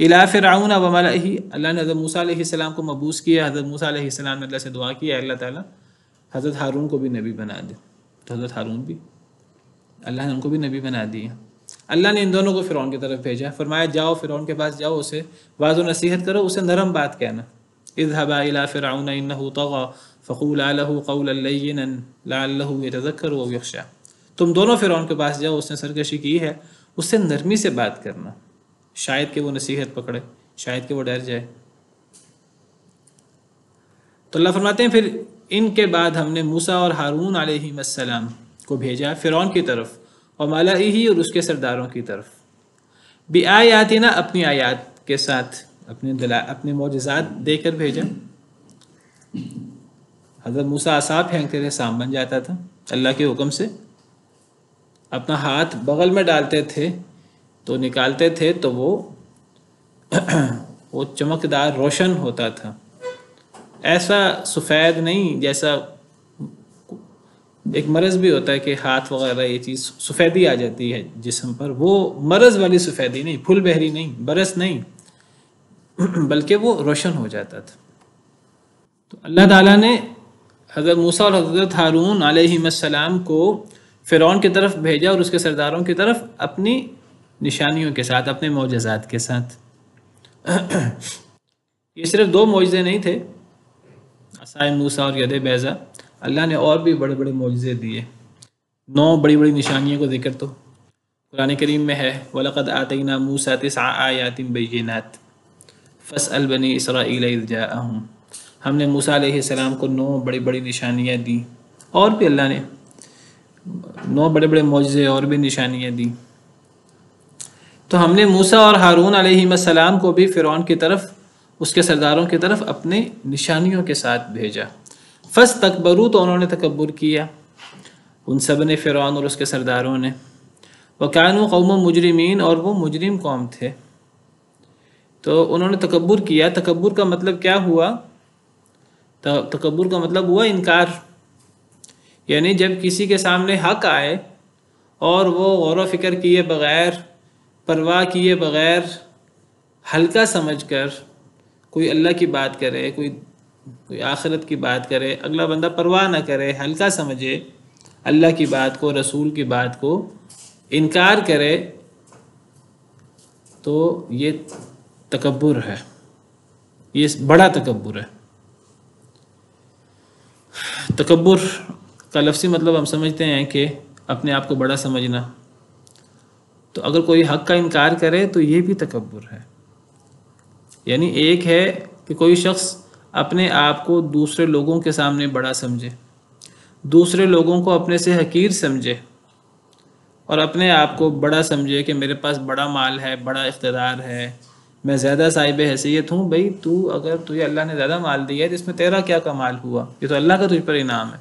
الی فرعون وملئہ، اللہ نے حضرت موسیٰ علیہ السلام کو مبعوث کیا، حضرت موسیٰ علیہ السلام نے اللہ سے دعا کیا اللہ تعالیٰ حضرت ہارون کو بھی نبی بنا دے، تو حضرت ہارون بھی اللہ نے ان کو بھی نبی بنا دیا۔ اللہ نے ان دونوں کو فرعون کی طرف بھیجا، فرمایا جاؤ فرعون کے پاس جاؤ، اسے واضح و نصیحت کرو، اسے نرم بات کہنا، اذهبا الى فرعون انه طغى فقولا له قولا لینا لعله يتذكر او يخشى، تم دونوں فرعون کے پاس جاؤ، اس نے سرکشی کی ہے، اس سے نرمی سے بات کرنا، شاید کہ وہ نصیحت پکڑے، شاید کہ وہ ڈر جائے۔ تو اللہ فرماتے ہیں پھر ان کے بعد ہم نے موسیٰ اور ہارون علیہ السلام کو بھیجا فرعون کی طرف، اور ملئہ اور اس کے سرداروں کی طرف، بآیاتنا اپنی آیات کے ساتھ، اپنے معجزات دے کر بھیجا۔ حضرت موسیٰ عصا پھینکتے تھے، سام بن جاتا تھا اللہ کے حکم سے، اپنا ہاتھ بغل میں ڈالتے تھے تو نکالتے تھے تو وہ چمکدار روشن ہوتا تھا، ایسا سفید نہیں جیسا ایک مرض بھی ہوتا ہے کہ ہاتھ وغیرہ یہ چیز سفیدی آ جاتی ہے جسم پر، وہ مرض والی سفیدی نہیں، پھول بہری نہیں، برس نہیں، بلکہ وہ روشن ہو جاتا تھا۔ تو اللہ تعالیٰ نے حضرت موسیٰ اور حضرت ہارون علیہ السلام کو فرعون کی طرف بھیجا اور اس کے سرداروں کی طرف اپنی نشانیوں کے ساتھ، اپنے معجزات کے ساتھ۔ یہ صرف دو معجزے نہیں تھے، عصائے موسیٰ اور ید بیضا، اللہ نے اور بھی بڑے بڑے معجزے دیے، 9 بڑی بڑی نشانیوں کو ذکر تو قرآن کریم میں ہے، وَلَقَدْ آتَيْنَا مُوسَىٰ 9 آیَاتٍ بَيِّنَاتٍ فَاسْأَلْ بَنِي إِسْرَائِیلَ إِذْ جَاءَهُمْ، ہم نے موسیٰ علیہ السلام کو 9 بڑی بڑی نشانیاں دی، اور بھی اللہ نے 9 بڑے بڑے معجزے اور بھی نشانیاں دی۔ تو ہم نے موسیٰ اور ہارون علیہ السلام کو بھی فرعون کی طرف، اس کے سرداروں کی طرف اپنے نشانیوں کے ساتھ بھیجا۔ فاستکبروا، تو انہوں نے تکبر کیا، ان سب نے، فرعون اور اس کے سرداروں نے، وکانوا قوما مجرمین، اور وہ مجرم قوم تھے۔ تو انہوں نے تکبر کیا۔ تکبر کا مطلب کیا ہوا؟ تکبر کا مطلب ہوا انکار، یعنی جب کسی کے سامنے حق آئے اور وہ غور و فکر کیے بغیر، پرواہ کیے بغیر، ہلکا سمجھ کر کوئی اللہ کی بات کرے، کوئی آخرت کی بات کرے، اگلا بندہ پرواہ نہ کرے، ہلکا سمجھے اللہ کی بات کو، رسول کی بات کو، انکار کرے، تو یہ تکبر ہے، یہ بڑا تکبر ہے۔ تکبر کا لفظی مطلب ہم سمجھتے ہیں کہ اپنے آپ کو بڑا سمجھنا، تو اگر کوئی حق کا انکار کرے تو یہ بھی تکبر ہے۔ یعنی ایک ہے کہ کوئی شخص اپنے آپ کو دوسرے لوگوں کے سامنے بڑا سمجھے، دوسرے لوگوں کو اپنے سے حقیر سمجھے، اور اپنے آپ کو بڑا سمجھے کہ میرے پاس بڑا مال ہے، بڑا اقتدار ہے، میں زیادہ صاحب حیثیت ہوں. بھائی اگر تجھے اللہ نے زیادہ مال دیا ہے تو اس میں تیرا کیا کمال ہوا؟ یہ تو اللہ کا تجھ پر انعام ہے.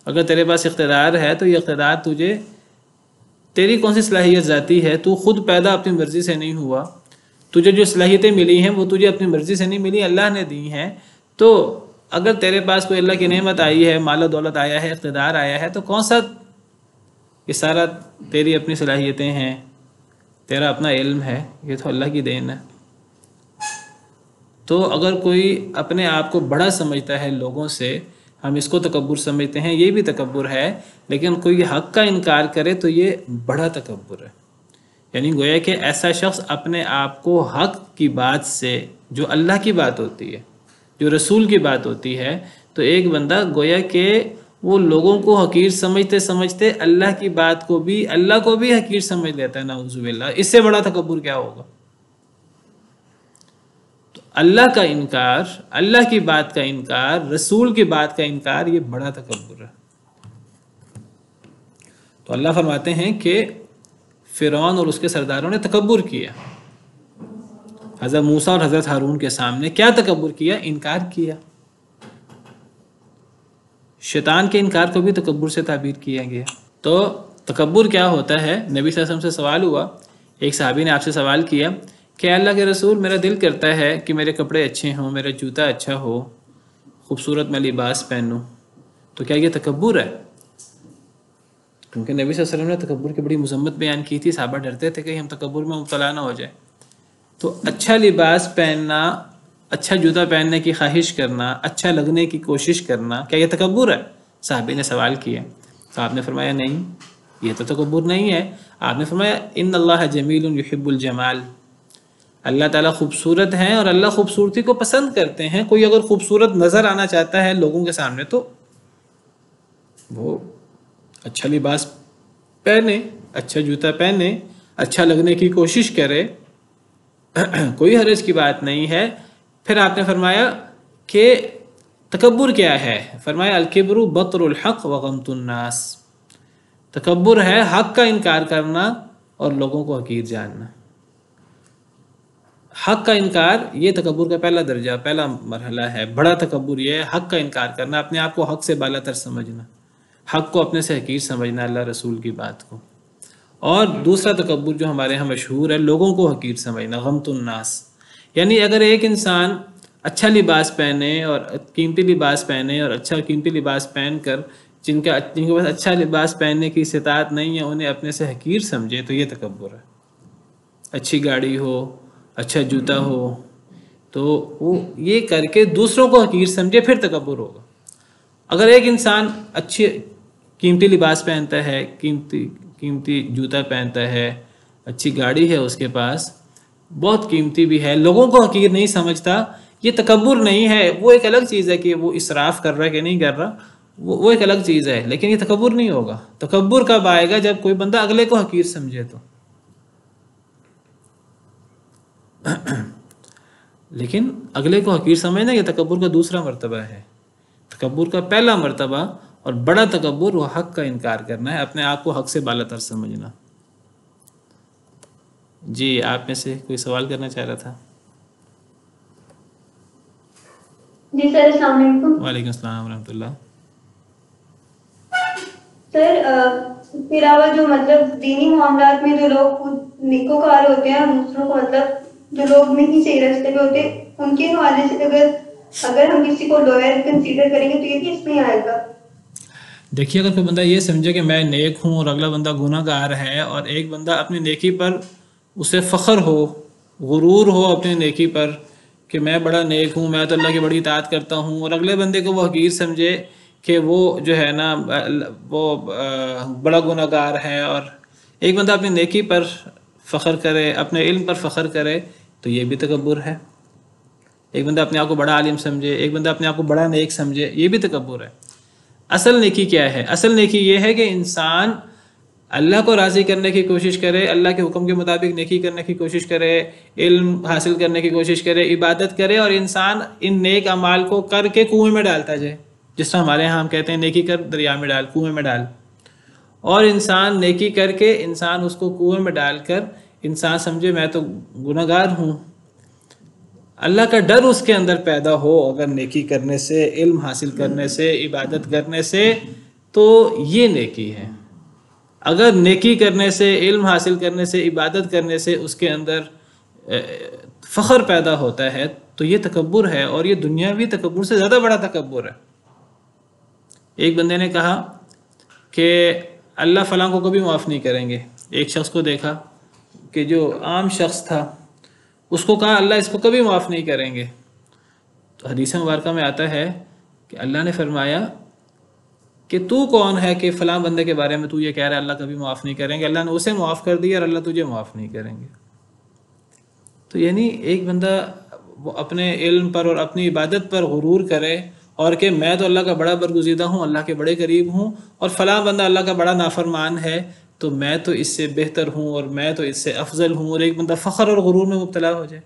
اگر تیرے پاس اقتدار ہے تو یہ اقتدار تیری کون سی صلاحیت ذاتی ہے؟ تو خود پیدا اپنی مرضی سے نہیں ہوا. تجھے جو صلاحیتیں ملی ہیں وہ تجھے اپنی مرضی سے نہیں ملی، اللہ نے دی ہیں. تو اگر تیرے پاس کوئی اللہ کی نعمت آئی ہے، مال و دولت آیا ہے، اقتدار آیا ہے، تو کون سا یہ سارا تیری اپنی صلاحیتیں ہیں، تیرا اپنا علم ہے؟ یہ تو اللہ کی دین ہے. تو اگر کوئی اپنے آپ کو بڑا سمجھتا ہے لوگوں سے، ہم اس کو تکبر سمجھتے ہیں، یہ بھی تکبر ہے. لیکن کوئی حق کا انکار کرے تو یہ بڑا تکبر ہے. یعنی گویا کہ ایسا شخص اپنے آپ کو حق کی بات سے، جو اللہ کی بات ہوتی ہے، جو رسول کی بات ہوتی ہے، تو ایک بندہ گویا کہ وہ لوگوں کو حقیر سمجھتے سمجھتے اللہ کی بات کو بھی، اللہ کو بھی حقیر سمجھ لیتا ہے. نعوذ باللہ. اس سے بڑا تکبر کیا ہوگا؟ تو اللہ کا انکار، اللہ کی بات کا انکار، رسول کی بات کا انکار، یہ بڑا تکبر ہے. تو اللہ فرماتے ہیں کہ فرعون اور اس کے سرداروں نے تکبر کیا. حضرت موسیٰ اور حضرت ہارون کے سامنے کیا تکبر کیا؟ انکار کیا. شیطان کے انکار کو بھی تکبر سے تعبیر کیا گیا. تو تکبر کیا ہوتا ہے؟ نبی صلی اللہ علیہ وسلم سے سوال ہوا، ایک صحابی نے آپ سے سوال کیا کہ اللہ کے رسول، میرا دل کرتا ہے کہ میرے کپڑے اچھے ہوں، میرا جوتا اچھا ہو، خوبصورت میں لباس پہنوں، تو کیا یہ تکبر ہے؟ کیونکہ نبی صلی اللہ علیہ وسلم نے تکبر کی بڑی مذمت بیان کی تھی. صحابہ ڈرتے تھے کہ ہم تکبر میں مبتلا نہ ہو جائے. تو اچھا لباس پہننا، اچھا جوتا پہننے کی خواہش کرنا، اچھا لگنے کی کوشش کرنا، کیا یہ تکبر ہے؟ صحابی نے سوال کیا تو آپ نے فرمایا نہیں، یہ تو تکبر نہیں ہے. آپ نے فرمایا ان اللہ جمیل یحب الجمال، اللہ تعالیٰ خوبصورت ہیں اور اللہ خوبصورتی کو پسند کرتے ہیں. کوئی اگر خوبصورت نظر آنا چاہتا ہے لوگوں کے سامنے تو وہ اچھا لباس پہنے، اچھا جوتا پہنے، اچھا لگنے کی کوشش کرے، کوئی حرج کی بات نہیں ہے. پھر آپ نے فرمایا کہ تکبر کیا ہے؟ فرمایا الکبر بطر الحق وغمط الناس، تکبر ہے حق کا انکار کرنا اور لوگوں کو حقیر جاننا. حق کا انکار یہ تکبر کا پہلا درجہ، پہلا مرحلہ ہے. بڑا تکبر یہ ہے حق کا انکار کرنا، اپنے آپ کو حق سے بالا تر سمجھنا، حق کو اپنے سے حقیر سمجھنا، اللہ رسول کی بات کو. اور دوسرا تکبر جو ہمارے ہاں مشہور ہے، لوگوں کو حقیر سمجھنا، غمط الناس. یعنی اگر ایک انسان اچھا لباس پہنے اور قیمتی لباس پہنے اور اچھا قیمتی لباس پہن کر جن کے پاس اچھا لباس پہننے کی استطاعت نہیں ہے انہیں اپنے سے حقیر سمجھے تو یہ تکبر ہے. اچھی گاڑی ہو، اچھا جوتا ہو تو وہ یہ کر کے دوسروں کو حقیر سمجھے، پھر تکبر ہوگا. اگر ایک انسان اچھی قیمتی لباس پہنتا ہے، قیمتی جوتا پہنتا ہے، اچھی گاڑی ہے اس کے پاس، بہت قیمتی بھی ہے، لوگوں کو حقیر نہیں سمجھتا، یہ تکبر نہیں ہے. وہ ایک الگ چیز ہے کہ وہ اسراف کر رہا ہے کہ نہیں کر رہا، وہ ایک الگ چیز ہے، لیکن یہ تکبر نہیں ہوگا. تکبر کب آئے گا؟ جب کوئی بندہ اگلے کو حقیر سمجھے تو. لیکن اگلے کو حقیر سمجھنا یہ تکبر کا دوسرا مرتبہ ہے. تکبر کا پہلا مرتبہ اور بڑا تکبر وہ حق کا انکار کرنا ہے، اپنے آپ کو حق سے بالا تر سمجھنا. جی آپ میں سے کوئی سوال کرنا چاہ رہا تھا؟ جی سر السلام علیکم. وعلیکم السلام ورحمۃ اللہ. سر اس کے علاوہ جو مطلب دینی معاملات میں جو لوگ نیکوکار ہوتے ہیں، دوسروں کو مطلب جو لوگ نہیں صحیح راستے پہ ہوتے، ان کے حوالے سے اگر ہم کسی کو لوئر کنسیڈر کریں گے تو یہ بھی اس میں آئے گا؟ دیکھیے اگر کوئی بندہ یہ سمجھے کہ میں نیک ہوں اور اگلا بندہ گناہ گار ہے، اور ایک بندہ اپنی نیکی پر اسے فخر ہو، غرور ہو اپنی نیکی پر کہ میں بڑا نیک ہوں، میں تو اللہ کی بڑی اطاعت کرتا ہوں، اور اگلے بندے کو وہ حقیر سمجھے کہ وہ جو ہے نا وہ بڑا گناہ گار ہے، اور ایک بندہ اپنی نیکی پر فخر کرے، اپنے علم پر فخر کرے، تو یہ بھی تکبر ہے. ایک بندہ اپنے آپ کو بڑا عالم سمجھے، ایک بندہ اپنے آپ کو بڑا نیک سمجھے، یہ بھی تکبر ہے. اصل نیکی کیا ہے؟ اصل نیکی یہ ہے کہ انسان اللہ کو راضی کرنے کی کوشش کرے، اللہ کے حکم کے مطابق نیکی کرنے کی کوشش کرے، علم حاصل کرنے کی کوشش کرے، عبادت کرے، اور انسان ان نیک اعمال کو کر کے کنویں میں ڈالتا جائے. جس طرح ہمارے ہاں ہم کہتے ہیں نیکی کر دریا میں ڈال، کنویں میں ڈال. اور انسان نیکی کر کے انسان اس کو کنویں میں ڈال کر انسان سمجھے میں تو گناہگار ہوں، اللہ کا ڈر اس کے اندر پیدا ہو اگر نیکی کرنے سے، علم حاصل کرنے سے، عبادت کرنے سے، تو یہ نیکی ہے۔ اگر نیکی کرنے سے، علم حاصل کرنے سے، عبادت کرنے سے اس کے اندر فخر پیدا ہوتا ہے تو یہ تکبر ہے، اور یہ دنیاوی تکبر سے زیادہ بڑا تکبر ہے۔ ایک بندے نے کہا کہ اللہ فلاں کو کبھی معاف نہیں کریں گے۔ ایک شخص کو دیکھا کہ جو عام شخص تھا، اس کو کہا اللہ اس کو کبھی معاف نہیں کریں گے۔ تو حدیث مبارکہ میں آتا ہے کہ اللہ نے فرمایا کہ تو کون ہے کہ فلاں بندے کے بارے میں تو یہ کہہ رہا ہے اللہ کبھی معاف نہیں کریں گے؟ اللہ نے اسے معاف کر دیا اور اللہ تجھے معاف نہیں کریں گے۔ تو یعنی ایک بندہ وہ اپنے علم پر اور اپنی عبادت پر غرور کرے اور کہ میں تو اللہ کا بڑا برگزیدہ ہوں، اللہ کے بڑے قریب ہوں، اور فلاں بندہ اللہ کا بڑا نافرمان ہے تو میں تو اس سے بہتر ہوں اور میں تو اس سے افضل ہوں، اور ایک بندہ فخر اور غرور میں مبتلا ہو جائے۔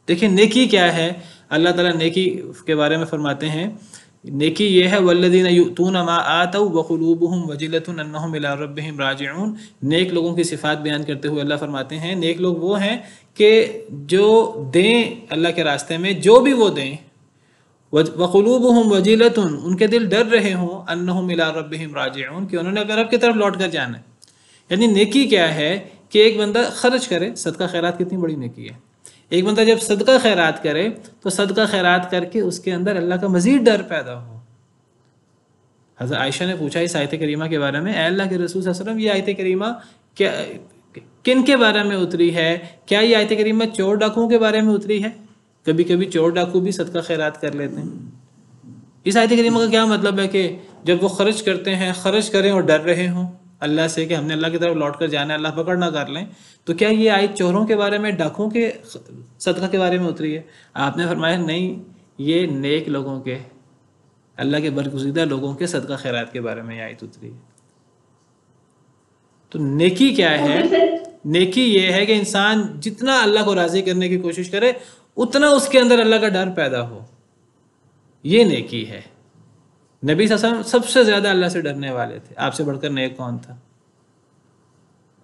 دیکھیں نیکی کیا ہے، اللہ تعالیٰ نیکی کے بارے میں فرماتے ہیں نیکی یہ ہے والذین یؤتون ما آتوا وقلوبهم وجلۃ انہم الی ربہم راجعون۔ نیک لوگوں کی صفات بیان کرتے ہوئے اللہ فرماتے ہیں نیک لوگ وہ ہیں کہ جو دیں اللہ کے راستے میں، جو بھی وہ دیں، وقلوبهم وجلۃ، ان کے دل ڈر رہے ہوں، انہم الی ربہم راجعون، کہ انہوں نے اپنے رب کی طرف لوٹ کر جانا ہے۔ یعنی نیکی کیا ہے کہ ایک بندہ خرچ کرے، صدقہ خیرات کتنی بڑی نیکی ہے۔ ایک بندہ جب صدقہ خیرات کرے تو صدقہ خیرات کر کے اس کے اندر اللہ کا مزید ڈر پیدا ہو۔ حضرت عائشہ نے پوچھا اس آیت کریمہ کے بارے میں، اے اللہ کے رسول صلی اللہ علیہ وسلم یہ آیت کریمہ کن کے بارے میں اتری ہے؟ کیا یہ آیت کریمہ چور ڈاکوؤں کے بارے میں اتری ہے؟ کبھی کبھی چور ڈاکو بھی صدقہ خیرات کر لیتے ہیں۔ اس آیت کریمہ کا کیا مطلب ہے کہ جب وہ خرچ کرتے ہیں، خرچ کریں اور ڈر رہے ہوں اللہ سے کہ ہم نے اللہ کی طرف لوٹ کر جانا ہے، اللہ پکڑ نہ کر لیں، تو کیا یہ آیت چوروں کے بارے میں، ڈاکوؤں کے صدقہ کے بارے میں اتری ہے؟ آپ نے فرمایا نہیں، یہ نیک لوگوں کے، اللہ کے برگزیدہ لوگوں کے صدقہ خیرات کے بارے میں یہ آیت اتری ہے۔ تو نیکی کیا ہے؟ نیکی یہ ہے کہ انسان جتنا اللہ کو راضی کرنے کی کوشش کرے اتنا اس کے اندر اللہ کا ڈر پیدا ہو، یہ نیکی ہے۔ نبی صلی اللہ علیہ وسلم سب سے زیادہ اللہ سے ڈرنے والے تھے، آپ سے بڑھ کر نیک کون تھا؟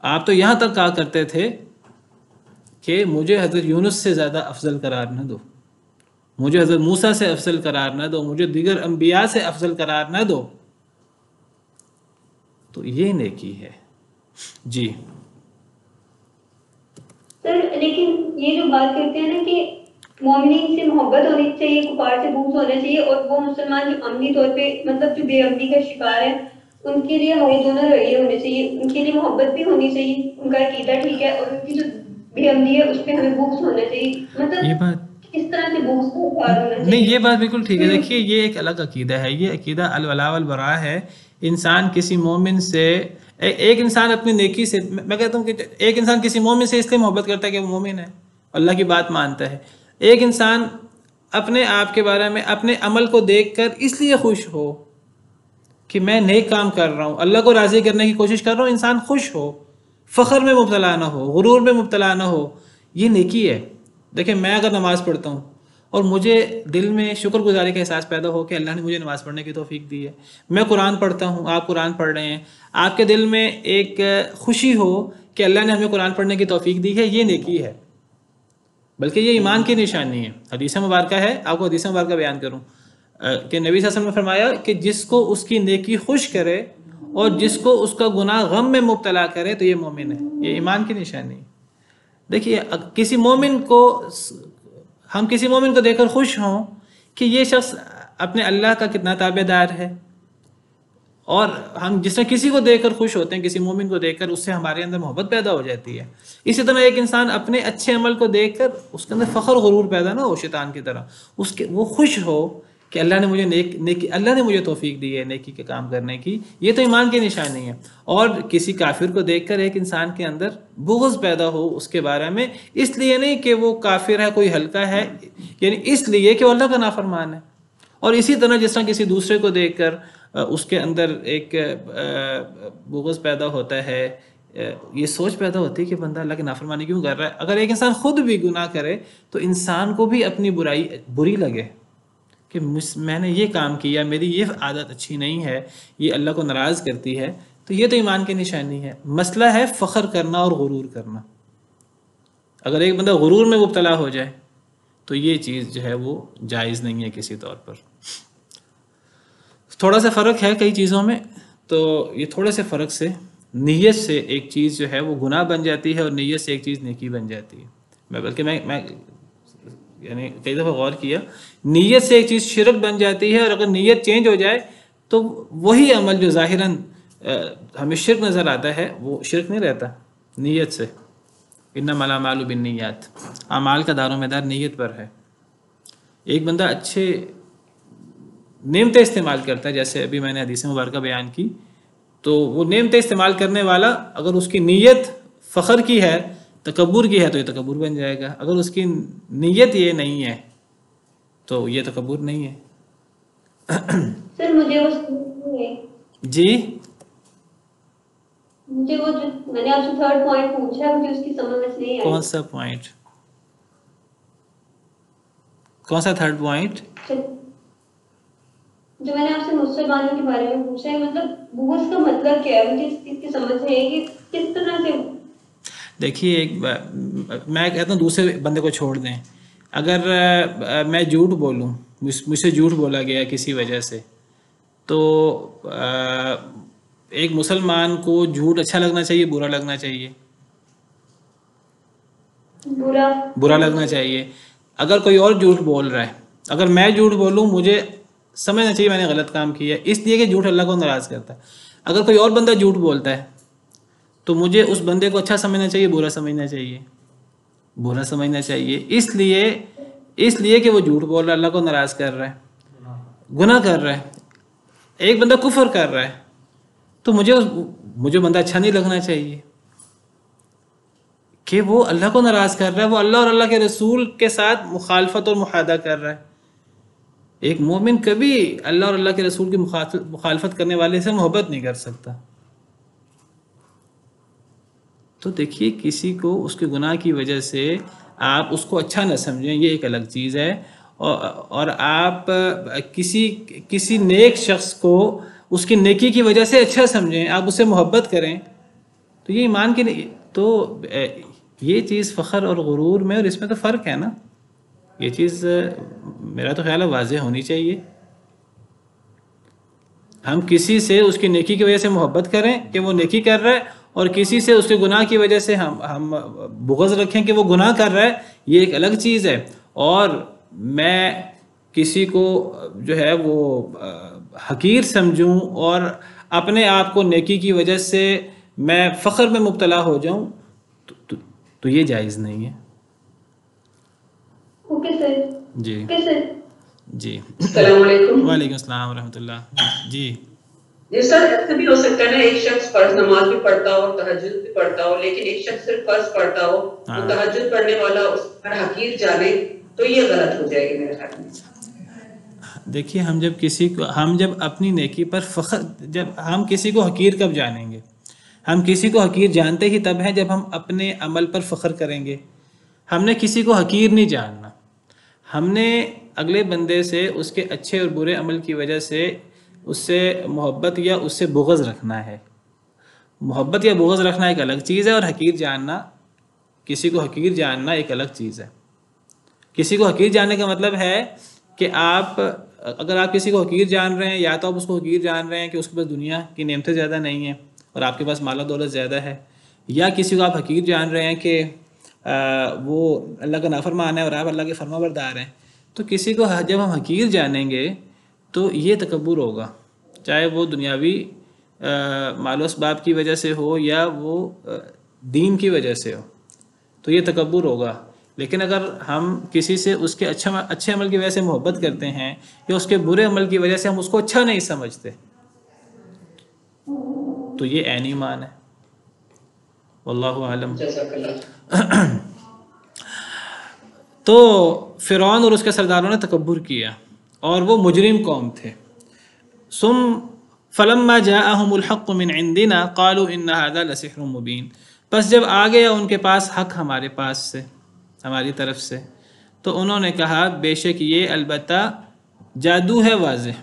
آپ تو یہاں تک کہا کرتے تھے کہ مجھے حضرت یونس سے زیادہ افضل قرار نہ دو، مجھے حضرت موسیٰ سے افضل قرار نہ دو، مجھے دیگر انبیاء سے افضل قرار نہ دو۔ تو یہ نیکی ہے۔ جی سر لیکن یہ جو بات کرتے ہیں نا کہ مومنین سے محبت ہونی چاہیے، کفار سے بغض ہونا چاہیے، اور وہ مسلمان جو عملی طور پہ مطلب جو بے عملی کا شکار ہے ان کے لیے ہمارے دونوں رویے ہونے چاہیے، ان کے لیے محبت بھی ہونی چاہیے، ان کا عقیدہ ٹھیک ہے، اور ان کی جو بے عملی ہے اس پہ ہمیں بغض ہونا چاہیے۔ مطلب یہ بات اس طرح سے بغض کا اظہار ہونا چاہیے۔ نہیں، یہ بات بالکل ٹھیک ہے۔ دیکھیے یہ ایک الگ عقیدہ ہے، یہ عقیدہ الولاء والبراء ہے۔ انسان کسی مومن سے، ایک انسان اپنی نیکی سے، میں کہتا ہوں کہ ایک انسان کسی مومن سے اس لیے محبت کرتا ہے کہ وہ مومن ہے، اللہ کی بات مانتا ہے۔ ایک انسان اپنے آپ کے بارے میں اپنے عمل کو دیکھ کر اس لیے خوش ہو کہ میں نیک کام کر رہا ہوں، اللہ کو راضی کرنے کی کوشش کر رہا ہوں، انسان خوش ہو، فخر میں مبتلا نہ ہو، غرور میں مبتلا نہ ہو، یہ نیکی ہے۔ دیکھیں میں اگر نماز پڑھتا ہوں اور مجھے دل میں شکر گزاری کا احساس پیدا ہو کہ اللہ نے مجھے نماز پڑھنے کی توفیق دی ہے، میں قرآن پڑھتا ہوں، آپ قرآن پڑھ رہے ہیں، آپ کے دل میں ایک خوشی ہو کہ اللہ نے ہمیں قرآن پڑھنے کی توفیق دی ہے، یہ نیکی ہے، بلکہ یہ ایمان کی نشانی ہے۔ حدیث مبارکہ ہے، آپ کو حدیث مبارکہ بیان کروں کہ نبی صلی اللہ علیہ وسلم نے فرمایا کہ جس کو اس کی نیکی خوش کرے اور جس کو اس کا گناہ غم میں مبتلا کرے تو یہ مومن ہے، یہ ایمان کی نشانی ہے۔ دیکھیے کسی مومن کو، ہم کسی مومن کو دیکھ کر خوش ہوں کہ یہ شخص اپنے اللہ کا کتنا تابع دار ہے، اور ہم جس طرح کسی کو دیکھ کر خوش ہوتے ہیں، کسی مومن کو دیکھ کر اس سے ہمارے اندر محبت پیدا ہو جاتی ہے، اسی طرح ایک انسان اپنے اچھے عمل کو دیکھ کر اس کے اندر فخر غرور پیدا نہ ہو شیطان کی طرح، وہ خوش ہو کہ اللہ نے مجھے نیکی، اللہ نے مجھے توفیق دی ہے نیکی کے کام کرنے کی، یہ تو ایمان کی نشانی ہے۔ اور کسی کافر کو دیکھ کر ایک انسان کے اندر بغض پیدا ہو اس کے بارے میں، اس لیے نہیں کہ وہ کافر ہے، کوئی ہلکا ہے، یعنی اس لیے کہ وہ اللہ کا نافرمان ہے۔ اور اسی طرح جس طرح کسی دوسرے کو دیکھ کر اس کے اندر ایک بغض پیدا ہوتا ہے، یہ سوچ پیدا ہوتی ہے کہ بندہ اللہ کی نافرمانی کیوں کر رہا ہے۔ اگر ایک انسان خود بھی گناہ کرے تو انسان کو بھی اپنی برائی بری لگے کہ میں نے یہ کام کیا، میری یہ عادت اچھی نہیں ہے، یہ اللہ کو ناراض کرتی ہے، تو یہ تو ایمان کی نشانی ہے. مسئلہ ہے فخر کرنا اور غرور کرنا. اگر ایک بندہ غرور میں مبتلا ہو جائے تو یہ چیز جو ہے وہ جائز نہیں ہے کسی طور پر. تھوڑا سا فرق ہے کئی چیزوں میں، تو یہ تھوڑے سے فرق سے نیت سے ایک چیز جو ہے وہ گناہ بن جاتی ہے اور نیت سے ایک چیز نیکی بن جاتی ہے. بلکہ میں یعنی کئی دفعہ غور کیا، نیت سے ایک چیز شرک بن جاتی ہے، اور اگر نیت چینج ہو جائے تو وہی عمل جو ظاہراً ہمیں شرک نظر آتا ہے وہ شرک نہیں رہتا نیت سے. انما الاعمال بالنیات، اعمال کا دار و مدار نیت پر ہے. ایک بندہ اچھے نعمتیں استعمال کرتا ہے، جیسے ابھی میں نے حدیث مبارکہ بیان کی، تو وہ نعمتیں استعمال کرنے والا اگر اس کی نیت فخر کی ہے، تکبر کی ہے، تو یہ تکبر بن جائے گا. اگر اس کی نیت یہ نہیں ہے تو یہ تکبر نہیں ہے. سر مجھے وہ جی مجھے وہ جو میں نے آپ سے تھرڈ پوائنٹ پوچھا ہے مجھے اس کی سمجھ میں نہیں آئی. کون سا پوائنٹ؟ کون سا تھرڈ پوائنٹ؟ جو میں نے آپ سے مسلمانوں کے بارے میں پوچھا ہے، مطلب بغض کا مطلب کیا ہے؟ مجھے اس چیز کی سمجھ نہیں آئی کہ کس طرح سے. دیکھیے میں کہتا ہوں دوسرے بندے کو چھوڑ دیں. اگر میں جھوٹ بولوں، مجھ سے جھوٹ بولا گیا کسی وجہ سے، تو ایک مسلمان کو جھوٹ اچھا لگنا چاہیے برا لگنا چاہیے؟ برا لگنا چاہیے. اگر کوئی اور جھوٹ بول رہا ہے، اگر میں جھوٹ بولوں مجھے سمجھنا چاہیے میں نے غلط کام کیا ہے، اس لیے کہ جھوٹ اللہ کو ناراض کرتا ہے. اگر کوئی اور بندہ جھوٹ بولتا ہے تو مجھے اس بندے کو اچھا سمجھنا چاہیے برا سمجھنا چاہیے؟ برا سمجھنا چاہیے. اس لیے کہ وہ جھوٹ بول رہا ہے، اللہ کو ناراض کر رہا ہے، گناہ کر رہا ہے. ایک بندہ کفر کر رہا ہے تو مجھے بندہ اچھا نہیں لگنا چاہیے کہ وہ اللہ کو ناراض کر رہا ہے، وہ اللہ اور اللہ کے رسول کے ساتھ مخالفت اور محادہ کر رہا ہے. ایک مومن کبھی اللہ اور اللہ کے رسول کی مخالفت کرنے والے سے محبت نہیں کر سکتا. تو دیکھیے کسی کو اس کے گناہ کی وجہ سے آپ اس کو اچھا نہ سمجھیں، یہ ایک الگ چیز ہے. اور آپ کسی نیک شخص کو اس کی نیکی کی وجہ سے اچھا سمجھیں، آپ اسے محبت کریں، تو یہ ایمان کی نہیں. تو یہ چیز فخر اور غرور میں اور اس میں تو فرق ہے نا. یہ چیز میرا تو خیال ہے واضح ہونی چاہیے. ہم کسی سے اس کی نیکی کی وجہ سے محبت کریں کہ وہ نیکی کر رہا ہے، اور کسی سے اس کے گناہ کی وجہ سے ہم بغض رکھیں کہ وہ گناہ کر رہا ہے، یہ ایک الگ چیز ہے. اور میں کسی کو جو ہے وہ حقیر سمجھوں اور اپنے آپ کو نیکی کی وجہ سے میں فخر میں مبتلا ہو جاؤں تو یہ جائز نہیں ہے. Okay sir. جی جی. السلام علیکم. وعلیکم السلام ورحمۃ اللہ. جی سر ایسا بھی ہو سکتا ہے نا، ایک شخص فرض نماز بھی پڑھتا ہو، تہجد بھی پڑھتا ہو، لیکن ایک شخص صرف فرض پڑھتا ہو، وہ تہجد پڑھنے والا اس پر حقیر جانے، تو یہ غلط ہو جائے گی میرے خیال میں. دیکھیے ہم جب اپنی نیکی پر فخر، جب ہم کسی کو حقیر کب جانیں گے؟ ہم کسی کو حقیر جانتے ہی تب ہے جب ہم اپنے عمل پر فخر کریں گے. ہم نے کسی کو حقیر نہیں جاننا، ہم نے اگلے بندے سے اس کے اچھے اور برے عمل کی وجہ سے اس سے محبت یا اس سے بغض رکھنا ہے. محبت یا بغض رکھنا ایک الگ چیز ہے، اور حقیر جاننا، کسی کو حقیر جاننا ایک الگ چیز ہے. کسی کو حقیر جاننے کا مطلب ہے کہ اگر آپ کسی کو حقیر جان رہے ہیں، یا تو آپ اس کو حقیر جان رہے ہیں کہ اس کے پاس دنیا کی نعمتیں زیادہ نہیں ہیں اور آپ کے پاس مال و دولت زیادہ ہے، یا کسی کو آپ حقیر جان رہے ہیں کہ وہ اللہ کا نافرمان ہے اور آپ اللہ کے فرما بردار ہیں. تو کسی کو جب ہم حقیر جانیں گے تو یہ تکبر ہوگا، چاہے وہ دنیاوی مال و اسباب کی وجہ سے ہو یا وہ دین کی وجہ سے ہو، تو یہ تکبر ہوگا. لیکن اگر ہم کسی سے اس کے اچھے عمل کی وجہ سے محبت کرتے ہیں یا اس کے برے عمل کی وجہ سے ہم اس کو اچھا نہیں سمجھتے، تو یہ عین ایمان ہے. واللہ اعلم. تو فرعون اور اس کے سرداروں نے تکبر کیا اور وہ مجرم قوم تھے. فلما جاءهم الحق من عندنا قالوا ان هذا لسحر مبين. بس جب آ گیا ان کے پاس حق ہمارے پاس سے، ہماری طرف سے، تو انہوں نے کہا بے شک یہ البتہ جادو ہے واضح.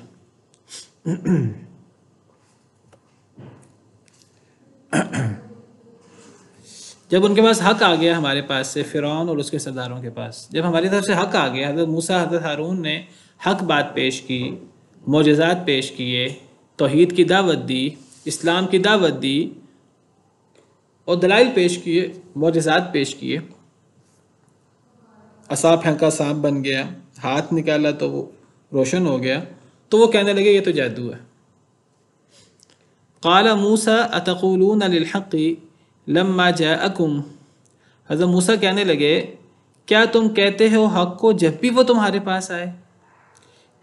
جب ان کے پاس حق آ گیا ہمارے پاس سے، فرعون اور اس کے سرداروں کے پاس جب ہماری طرف سے حق آ گیا، حضرت موسیٰ حضرت ہارون نے حق بات پیش کی، معجزات پیش کیے، توحید کی دعوت دی، اسلام کی دعوت دی اور دلائل پیش کیے، معجزات پیش کیے، عصا پھینکا سانپ بن گیا، ہاتھ نکالا تو وہ روشن ہو گیا، تو وہ کہنے لگے یہ تو جادو ہے۔ قال موسیٰ اتقولون للحق لما جاءکم، حضرت موسیٰ کہنے لگے کیا تم کہتے ہو حق کو جب بھی وہ تمہارے پاس آئے؟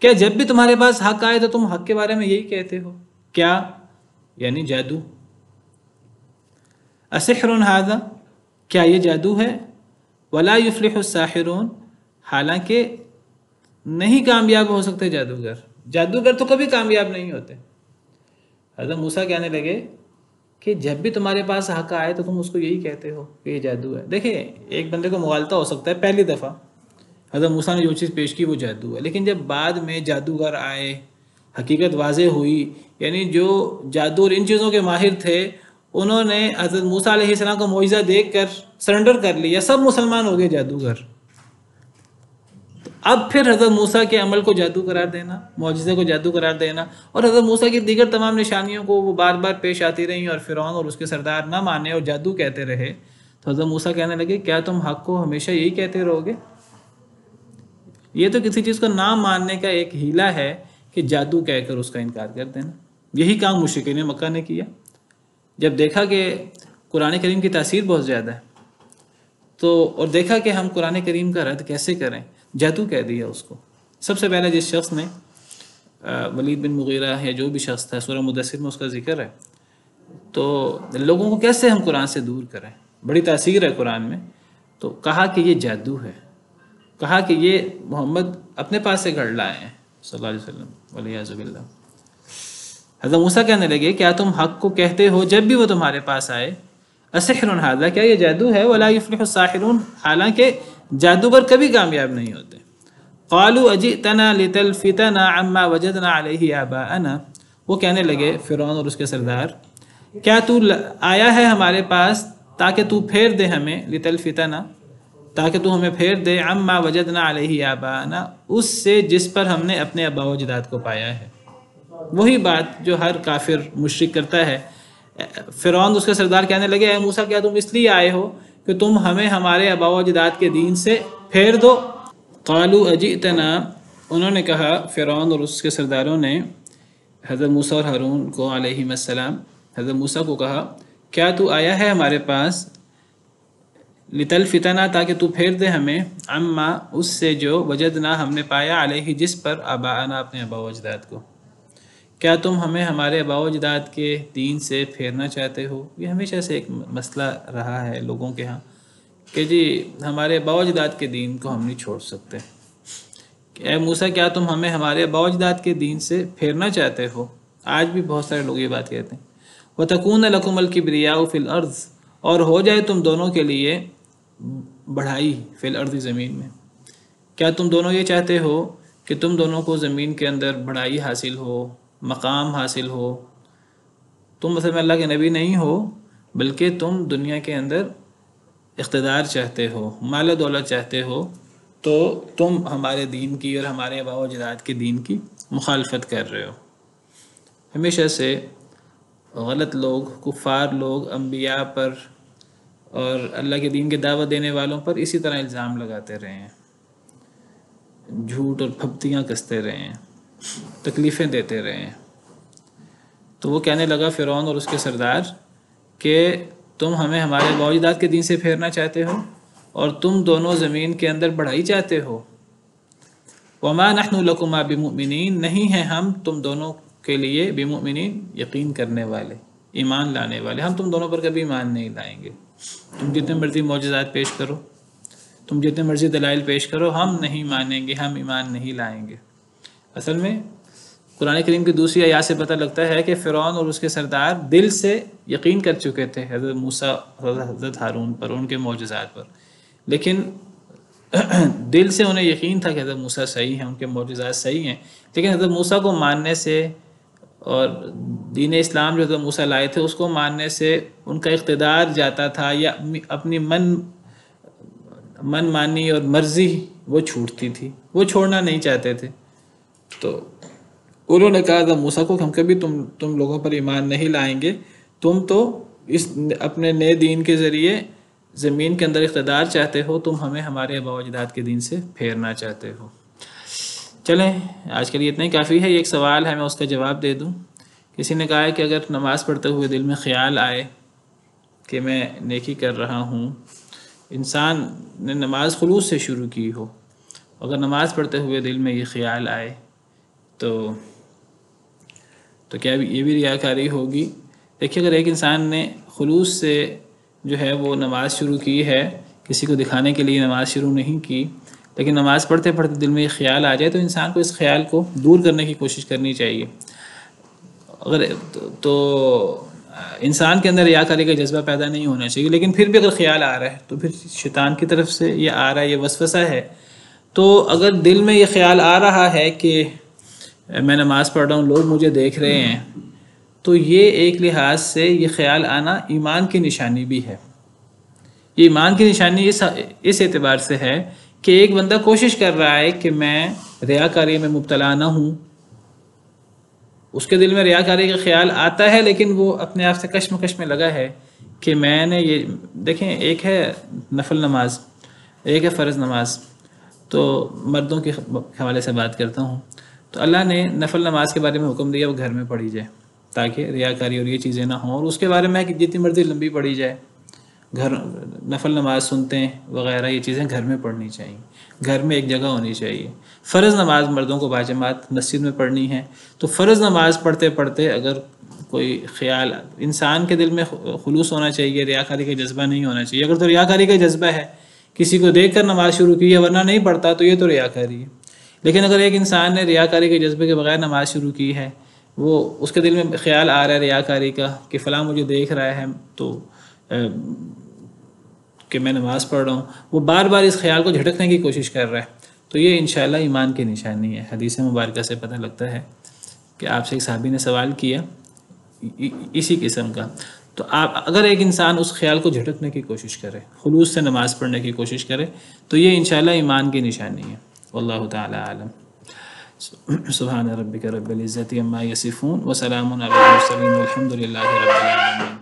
کیا جب بھی تمہارے پاس حق آئے تو تم حق کے بارے میں یہی کہتے ہو؟ کیا یعنی جادو؟ اسحر ھذا، کیا یہ جادو ہے؟ ولا یفلح الساحرون، حالانکہ نہیں کامیاب ہو سکتے جادوگر، جادوگر تو کبھی کامیاب نہیں ہوتے۔ حضرت موسیٰ کہنے لگے کہ جب بھی تمہارے پاس حق آئے تو تم اس کو یہی کہتے ہو کہ یہ جادو ہے۔ دیکھیں ایک بندے کو مغالطہ ہو سکتا ہے، پہلی دفعہ حضرت موسیٰ نے جو چیز پیش کی وہ جادو ہے، لیکن جب بعد میں جادوگر آئے، حقیقت واضح ہوئی، یعنی جو جادو اور ان چیزوں کے ماہر تھے انہوں نے حضرت موسیٰ علیہ السلام کا معجزہ دیکھ کر سرنڈر کر لیا، سب مسلمان ہو گئے جادوگر۔ اب پھر حضرت موسیٰ کے عمل کو جادو قرار دینا، معجزے کو جادو قرار دینا، اور حضرت موسیٰ کی دیگر تمام نشانیوں کو وہ بار بار پیش آتی رہیں اور فرعون اور اس کے سردار نہ مانے اور جادو کہتے رہے، تو حضرت موسیٰ کہنے لگے کیا تم حق کو ہمیشہ یہی کہتے رہو گے؟ یہ تو کسی چیز کو نہ ماننے کا ایک ہیلہ ہے کہ جادو کہہ کر اس کا انکار کر دینا۔ یہی کام مشرکین مکہ نے کیا۔ جب دیکھا کہ قرآن کریم کی تاثیر بہت زیادہ ہے تو اور دیکھا کہ ہم قرآن کریم کا رد کیسے کریں، جادو کہہ دیا اس کو۔ سب سے پہلے جس شخص نے ولید بن مغیرہ یا جو بھی شخص تھا، سورہ مدثر میں اس کا ذکر ہے، تو لوگوں کو کیسے ہم قرآن سے دور کریں، بڑی تاثیر ہے قرآن میں، تو کہا کہ یہ جادو ہے، کہا کہ یہ محمد اپنے پاس سے گھڑ لائے ہیں صلی اللہ علیہ وسلم والعیاذ باللہ۔ حضرت موسیٰ کہنے لگے کیا تم حق کو کہتے ہو جب بھی وہ تمہارے پاس آئے؟ اسحر ھذا، کیا یہ جادو ہے؟ ولا یفلح الساحرون، حالانکہ جادوگر کبھی کامیاب نہیں ہوتے۔ قالوا اجئتنا لتلفتنا عما وجدنا علیہ آباءنا، وہ کہنے لگے فرعون اور اس کے سردار کیا تو آیا ہے ہمارے پاس تاکہ تو پھیر دے ہمیں، لتلفتنا، تاکہ تو ہمیں پھیر دے، عما وجدنا علیہ آباءنا، اس سے جس پر ہم نے اپنے آباء و اجداد کو پایا ہے۔ وہی بات جو ہر کافر مشرک کرتا ہے۔ فرعون اس کے سردار کہنے لگے اے موسیٰ کیا تم اس لیے آئے ہو کہ تم ہمیں ہمارے آباء و اجداد کے دین سے پھیر دو؟ قالوا اجئتنا، انہوں نے کہا فرعون اور اس کے سرداروں نے حضرت موسیٰ اور ہارون کو علیہم السلام، حضرت موسیٰ کو کہا کیا تو آیا ہے ہمارے پاس لتلفتنا، تاکہ تو پھیر دے ہمیں، عما، اس سے جو وجدنا ہم نے پایا، علیہ جس پر، آباءنا اپنے آباء و اجداد کو، کیا تم ہمیں ہمارے آباء و اجداد کے دین سے پھیرنا چاہتے ہو؟ یہ ہمیشہ سے ایک مسئلہ رہا ہے لوگوں کے ہاں کہ جی ہمارے آباء و اجداد کے دین کو ہم نہیں چھوڑ سکتے۔ اے موسیٰ کیا تم ہمیں ہمارے آباء و اجداد کے دین سے پھیرنا چاہتے ہو؟ آج بھی بہت سارے لوگ یہ بات کہتے ہیں۔ وَتَكُونَ لَكُمُ الْكِبْرِيَاءُ فِي الْأَرْضِ، اور ہو جائے تم دونوں کے لیے بڑھائی، فی الارض، زمین میں۔ کیا تم دونوں یہ چاہتے ہو کہ تم دونوں کو زمین کے اندر بڑھائی حاصل ہو، مقام حاصل ہو؟ تم مثلا اللہ کے نبی نہیں ہو، بلکہ تم دنیا کے اندر اقتدار چاہتے ہو، مال و دولت چاہتے ہو، تو تم ہمارے دین کی اور ہمارے آباء و اجداد کے دین کی مخالفت کر رہے ہو۔ ہمیشہ سے غلط لوگ، کفار لوگ انبیاء پر اور اللہ کے دین کے دعوت دینے والوں پر اسی طرح الزام لگاتے رہے ہیں، جھوٹ اور پھپتیاں کستے رہے ہیں، تکلیفیں دیتے رہے ہیں۔ تو وہ کہنے لگا فرعون اور اس کے سردار کہ تم ہمیں ہمارے آباء و اجداد کے دین سے پھیرنا چاہتے ہو اور تم دونوں زمین کے اندر بڑھائی چاہتے ہو۔ وما نحن لکما بمؤمنین، نہیں ہیں ہم تم دونوں کے لیے بمؤمنین، یقین کرنے والے، ایمان لانے والے، ہم تم دونوں پر کبھی ایمان نہیں لائیں گے۔ تم جتنے مرضی معجزات پیش کرو، تم جتنے مرضی دلائل پیش کرو، ہم نہیں مانیں گے، ہم ایمان نہیں لائیں گے۔ اصل میں قرآن کریم کی دوسری آیات سے پتہ لگتا ہے کہ فرعون اور اس کے سردار دل سے یقین کر چکے تھے حضرت موسیٰ اور حضرت ہارون پر، ان کے معجزات پر، لیکن دل سے انہیں یقین تھا کہ حضرت موسیٰ صحیح ہیں، ان کے معجزات صحیح ہیں، لیکن حضرت موسیٰ کو ماننے سے اور دین اسلام جو موسیٰ لائے تھے اس کو ماننے سے ان کا اقتدار جاتا تھا، یا اپنی من مانی اور مرضی وہ چھوٹتی تھی، وہ چھوڑنا نہیں چاہتے تھے۔ تو انہوں نے کہا تھا موسیٰ کو، ہم کبھی تم لوگوں پر ایمان نہیں لائیں گے، تم تو اس اپنے نئے دین کے ذریعے زمین کے اندر اقتدار چاہتے ہو، تم ہمیں ہمارے آباء و اجداد کے دین سے پھیرنا چاہتے ہو۔ چلیں آج کے لیے اتنا ہی کافی ہے۔ یہ ایک سوال ہے، میں اس کا جواب دے دوں۔ کسی نے کہا ہے کہ اگر نماز پڑھتے ہوئے دل میں خیال آئے کہ میں نیکی کر رہا ہوں، انسان نے نماز خلوص سے شروع کی ہو، اگر نماز پڑھتے ہوئے دل میں یہ خیال آئے تو کیا یہ بھی ریاکاری ہوگی؟ دیکھیے، اگر ایک انسان نے خلوص سے جو ہے وہ نماز شروع کی ہے، کسی کو دکھانے کے لیے نماز شروع نہیں کی، لیکن نماز پڑھتے پڑھتے دل میں یہ خیال آ جائے تو انسان کو اس خیال کو دور کرنے کی کوشش کرنی چاہیے۔ اگر تو انسان کے اندر ریاکاری کا جذبہ پیدا نہیں ہونا چاہیے، لیکن پھر بھی اگر خیال آ رہا ہے تو پھر شیطان کی طرف سے یہ آ رہا ہے، یہ وسوسہ ہے۔ تو اگر دل میں یہ خیال آ رہا ہے کہ میں نماز پڑھ رہا ہوں، لوگ مجھے دیکھ رہے ہیں، تو یہ ایک لحاظ سے یہ خیال آنا ایمان کی نشانی بھی ہے۔ یہ ایمان کی نشانی اس اعتبار سے ہے کہ ایک بندہ کوشش کر رہا ہے کہ میں ریاکاری میں مبتلا نہ ہوں، اس کے دل میں ریاکاری کا خیال آتا ہے، لیکن وہ اپنے آپ سے کشمکش میں لگا ہے کہ میں نے یہ دیکھیں، ایک ہے نفل نماز، ایک ہے فرض نماز۔ تو مردوں کے حوالے سے بات کرتا ہوں، تو اللہ نے نفل نماز کے بارے میں حکم دیا وہ گھر میں پڑھی جائے تاکہ ریاکاری اور یہ چیزیں نہ ہوں، اور اس کے بارے میں کہ جتنی مرضی لمبی پڑھی جائے، نفل نماز سنتے ہیں وغیرہ یہ چیزیں گھر میں پڑھنی چاہیے، گھر میں ایک جگہ ہونی چاہیے۔ فرض نماز مردوں کو باجماعت مسجد میں پڑھنی ہے، تو فرض نماز پڑھتے پڑھتے اگر کوئی خیال، انسان کے دل میں خلوص ہونا چاہیے، ریاکاری کا جذبہ نہیں ہونا چاہیے۔ اگر تو ریاکاری کا جذبہ ہے، کسی کو دیکھ کر نماز شروع کی ہے ورنہ نہیں پڑھتا، تو یہ تو ریاکاری ہے۔ لیکن اگر ایک انسان نے ریاکاری کے جذبے کے بغیر نماز شروع کی ہے، وہ اس کے دل میں خیال آ رہا ہے ریاکاری کا کہ فلاں مجھے دیکھ رہا ہے تو کہ میں نماز پڑھ رہا ہوں، وہ بار بار اس خیال کو جھٹکنے کی کوشش کر رہا ہے، تو یہ انشاءاللہ ایمان کی نشانی ہے۔ حدیث مبارکہ سے پتہ لگتا ہے کہ آپ سے ایک صحابی نے سوال کیا اسی قسم کا، تو اگر ایک انسان اس خیال کو جھٹکنے کی کوشش کرے، خلوص سے نماز پڑھنے کی کوشش کرے، تو یہ انشاءاللہ ایمان کی نشانی ہے۔ واللہ تعالی عالم۔ سبحان ربک رب العزت عما یصفون وسلام علی المرسلین والحمد للہ رب العالمین۔